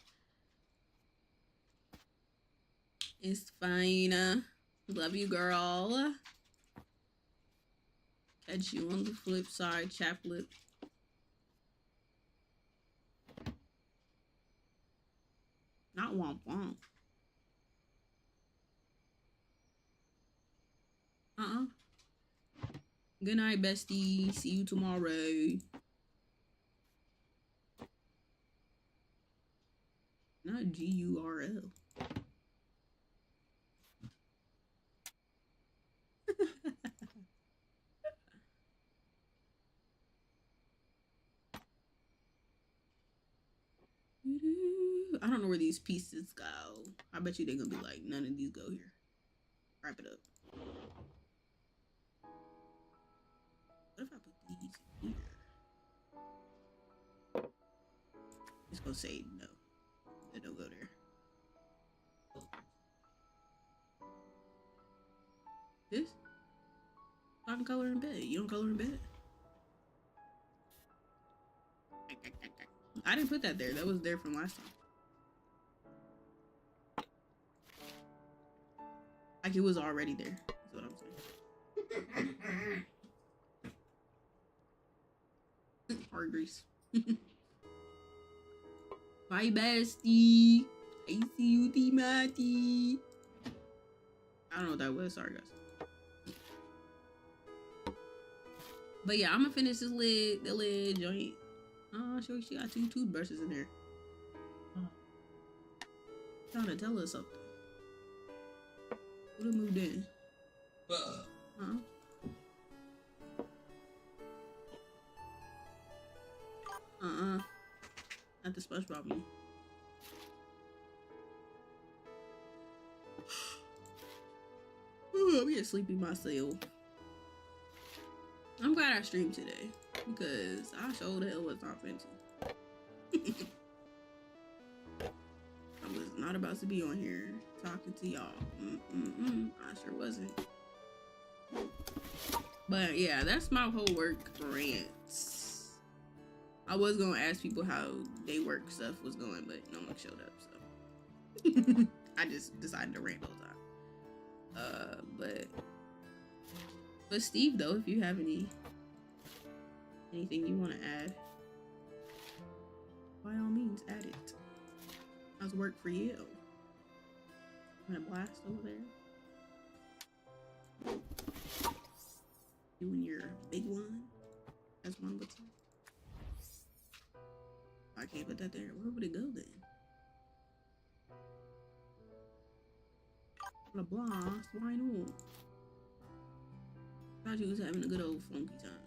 It's fine. Love you, girl. Catch you on the flip side, chaplet. Not womp womp. Good night, bestie. See you tomorrow. Not G-U-R-L. I don't know where these pieces go. I bet you they're gonna be like, none of these go here. Wrap it up. What if I put these here? It's gonna say no. They don't go there. This? I can color in bed. You don't color in bed? I didn't put that there. That was there from last time. Like it was already there. That's what I'm saying. Hard grease. Bye, bestie. I see you, Timothy. I don't know what that was. Sorry, guys. But yeah, I'm gonna finish this lid, the lid joint. Oh, she got 2 toothbrushes in there. Trying to tell us something. Who done moved in? Huh? Not the SpongeBob me. Ooh, I'm getting sleepy myself. I'm glad I streamed today because I sure the hell was not meant to. I was not about to be on here talking to y'all. I sure wasn't. But yeah, that's my whole work rant. I was gonna ask people how they work stuff was going, but no one showed up, so I just decided to rant all the time. But Steve, though, if you have anything you want to add, by all means, add it. How's work for you? I'm gonna blast over there. You and your big one, as one would say. I can't put that there. Where would it go then? A blast? Why not? Thought you was having a good old funky time.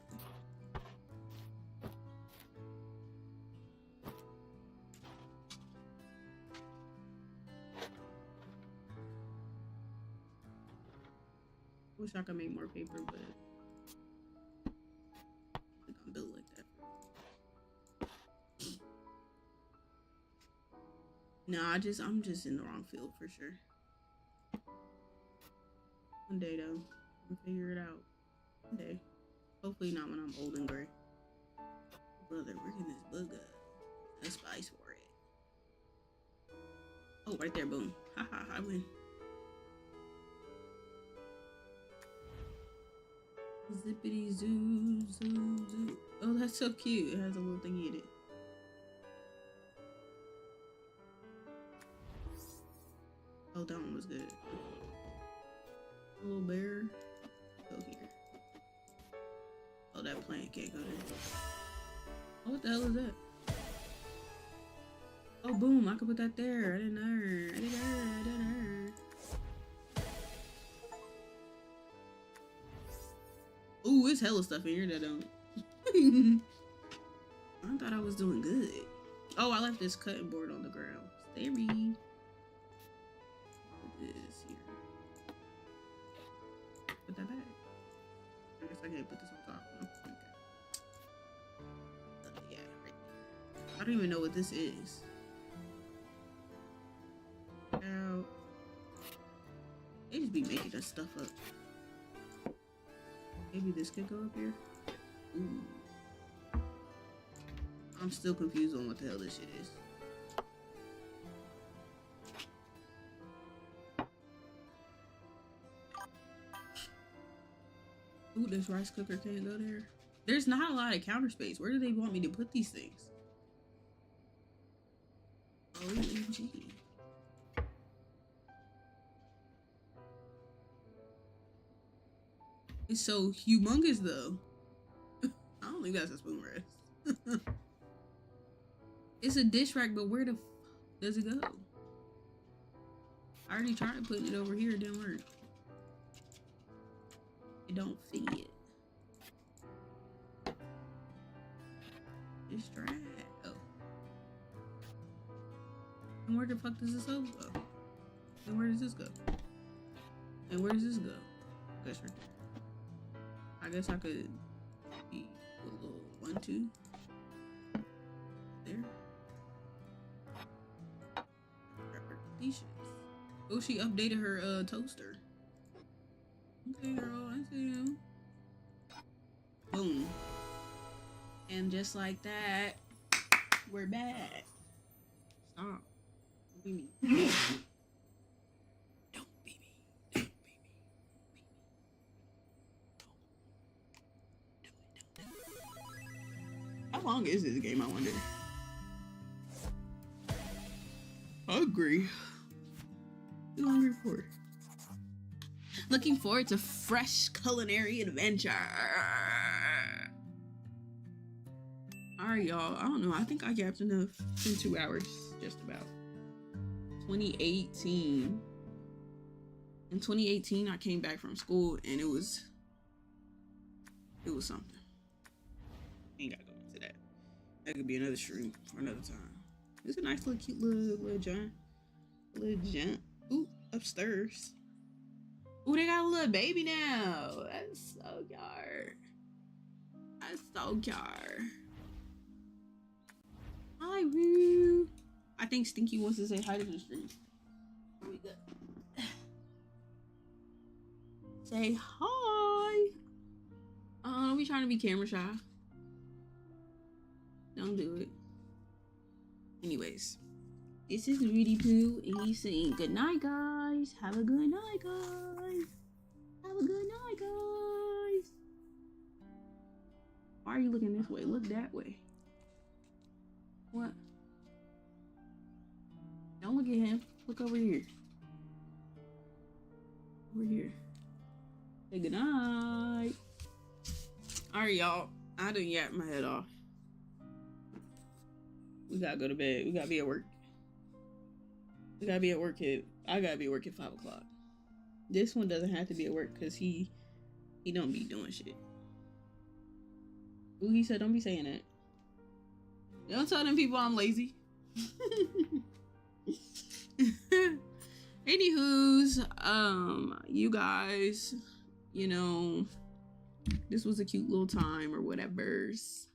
Wish I could make more paper, but I think I'm built like that. No, I'm just in the wrong field for sure. One day though, I'll figure it out. One day. Hopefully not when I'm old and gray. Brother, where can this bug go? A spice for it. Oh, right there, boom. Haha, I win. Zippity zoo, zoo, zoo. Oh, that's so cute. It has a little thingy in it. Oh, that one was good. A little bear. Go here. Oh, that plant can't go there. Oh, what the hell is that? Oh, boom. I could put that there. I didn't know. I didn't know. Ooh, it's hella stuff in here that don't. I thought I was doing good. Oh, I left this cutting board on the ground. Stay read. Put this here. Put that back. I guess I can't put this on top. No? Okay. Yeah, right there. I don't even know what this is. Now, they just be making that stuff up. Maybe this could go up here. Ooh. I'm still confused on what the hell this shit is. Ooh, this rice cooker can't go there. There's not a lot of counter space. Where do they want me to put these things? OMG. It's so humongous though. I don't think that's a spoon rest. It's a dish rack, but where the f does it go? I already tried putting it over here, it didn't work. It don't fit. Dish rack. Oh. And where the fuck does this go? And where does this go? And where does this go? That's right there. I guess I could be a little 1, 2. There. Delicious. Oh, she updated her toaster. Okay, girl, I see you. Boom. And just like that, we're back. Stop. Don't be me. Don't be me. Don't be me. Don't do it. How long is this game, I wonder? Hungry. Too hungry for it. Looking forward to fresh culinary adventure. Alright, y'all. I don't know. I think I gapped enough in 2 hours. Just about. 2018. In 2018, I came back from school and it was something. Ain't gotta go into that. That could be another stream for another time. It's a nice little cute little giant. Little giant. Ooh, upstairs. Ooh, they got a little baby now. That's so cute. That's so cute. Hi, Roo. I think Stinky wants to say hi to the stream. Here we go. Say hi. Don't be trying to be camera shy. Don't do it. Anyways, this is Rudy Poo, and he's saying good night, guys. Have a good night, guys. Have a good night, guys. Why are you looking this way? Look that way. What? Don't look at him. Look over here. Over here. Say good night. Alright, y'all. I done yapped my head off. We gotta go to bed. We gotta be at work. We gotta be at work at... I gotta be at work at 5 o'clock. This one doesn't have to be at work because he don't be doing shit. Ooh, he said don't be saying that. Don't tell them people I'm lazy. Anywho's, you guys, you know, this was a cute little time or whatever's.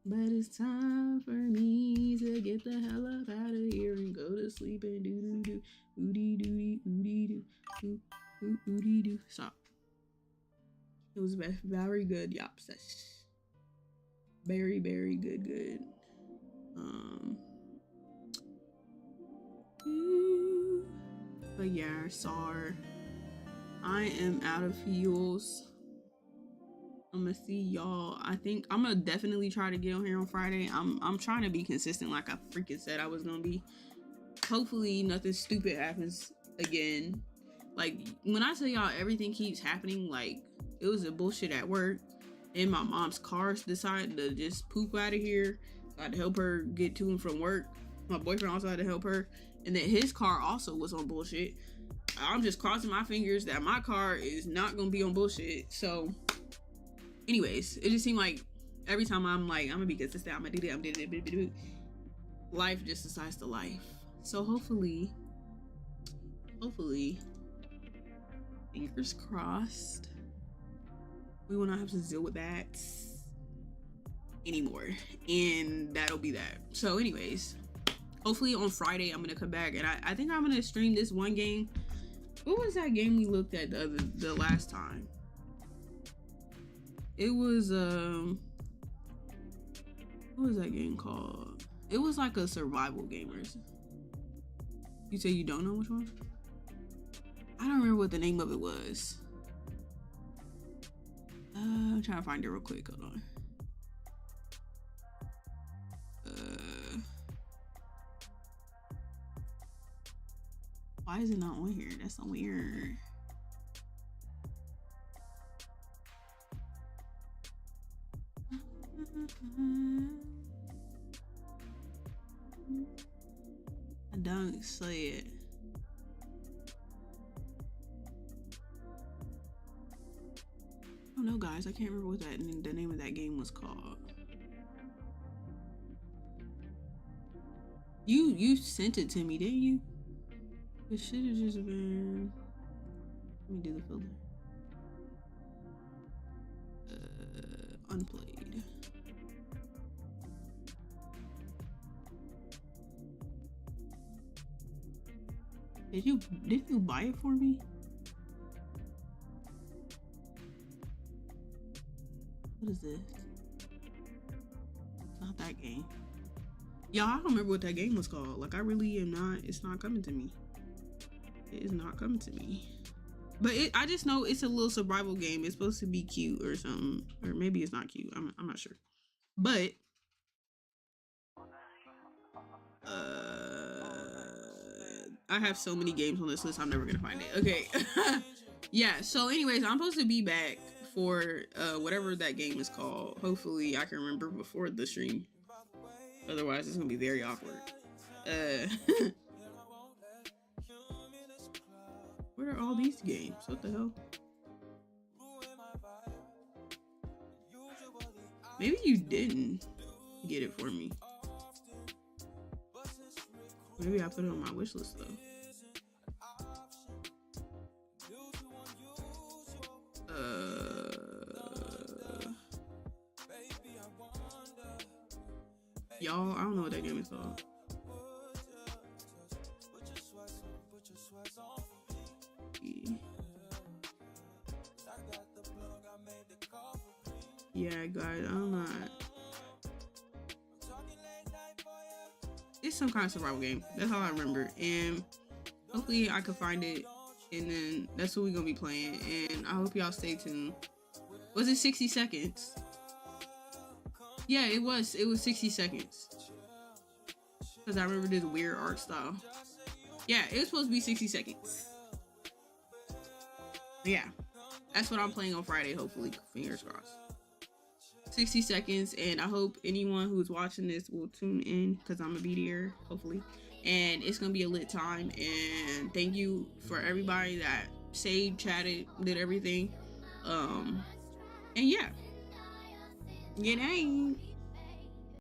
But it's time for me to get the hell up out of here and go to sleep and do oodie doodie oodie doo oodie doo. Stop. It was very good, yop. Very, very good. But yeah, sorry. I am out of heels. I'm gonna see y'all. I think I'm gonna definitely try to get on here on Friday. I'm trying to be consistent like I freaking said I was gonna be. Hopefully nothing stupid happens again. Like when I tell y'all everything keeps happening, like it was a bullshit at work and my mom's car decided to just poop out of here. I had to help her get to and from work. My boyfriend also had to help her, and then his car also was on bullshit. I'm just crossing my fingers that my car is not gonna be on bullshit. So anyways, it just seemed like every time I'm like, I'm gonna be consistent, I'm gonna do that, life just decides to life. So hopefully, fingers crossed, we will not have to deal with that anymore. And that'll be that. So anyways, hopefully on Friday, I'm gonna come back and I think I'm gonna stream this one game. What was that game we looked at the last time? It was what was that game called? It was like a survival game or something. You say you don't know which one? I don't remember what the name of it was. I'm trying to find it real quick. Hold on. Why is it not on here? That's so weird. I don't see it. Oh no, guys, I can't remember what the name of that game was called. You sent it to me, didn't you? It should have just been. Let me do the filter. Unplayed. Did you buy it for me? What is this? It's not that game. Y'all, I don't remember what that game was called. Like, I really am not. It's not coming to me. It is not coming to me. But I just know it's a little survival game. It's supposed to be cute or something. Or maybe it's not cute. I'm not sure. But I have so many games on this list, I'm never gonna find it. Okay. Yeah, so anyways, I'm supposed to be back for whatever that game is called. Hopefully I can remember before the stream. Otherwise it's gonna be very awkward. Where are all these games? What the hell? Maybe you didn't get it for me. Maybe I put it on my wish list though. Y'all, I don't know what that game is called. Yeah, guys, I'm not. It's some kind of survival game. That's all I remember. And hopefully I can find it. And then that's what we're going to be playing. And I hope y'all stay tuned. Was it 60 seconds? Yeah, it was. It was 60 seconds. Because I remember this weird art style. Yeah, it was supposed to be 60 seconds. Yeah. That's what I'm playing on Friday, hopefully. Fingers crossed. 60 seconds, and I hope anyone who's watching this will tune in because I'm gonna be there, hopefully. And it's gonna be a lit time. And thank you for everybody that saved, chatted, did everything. And yeah. Good night.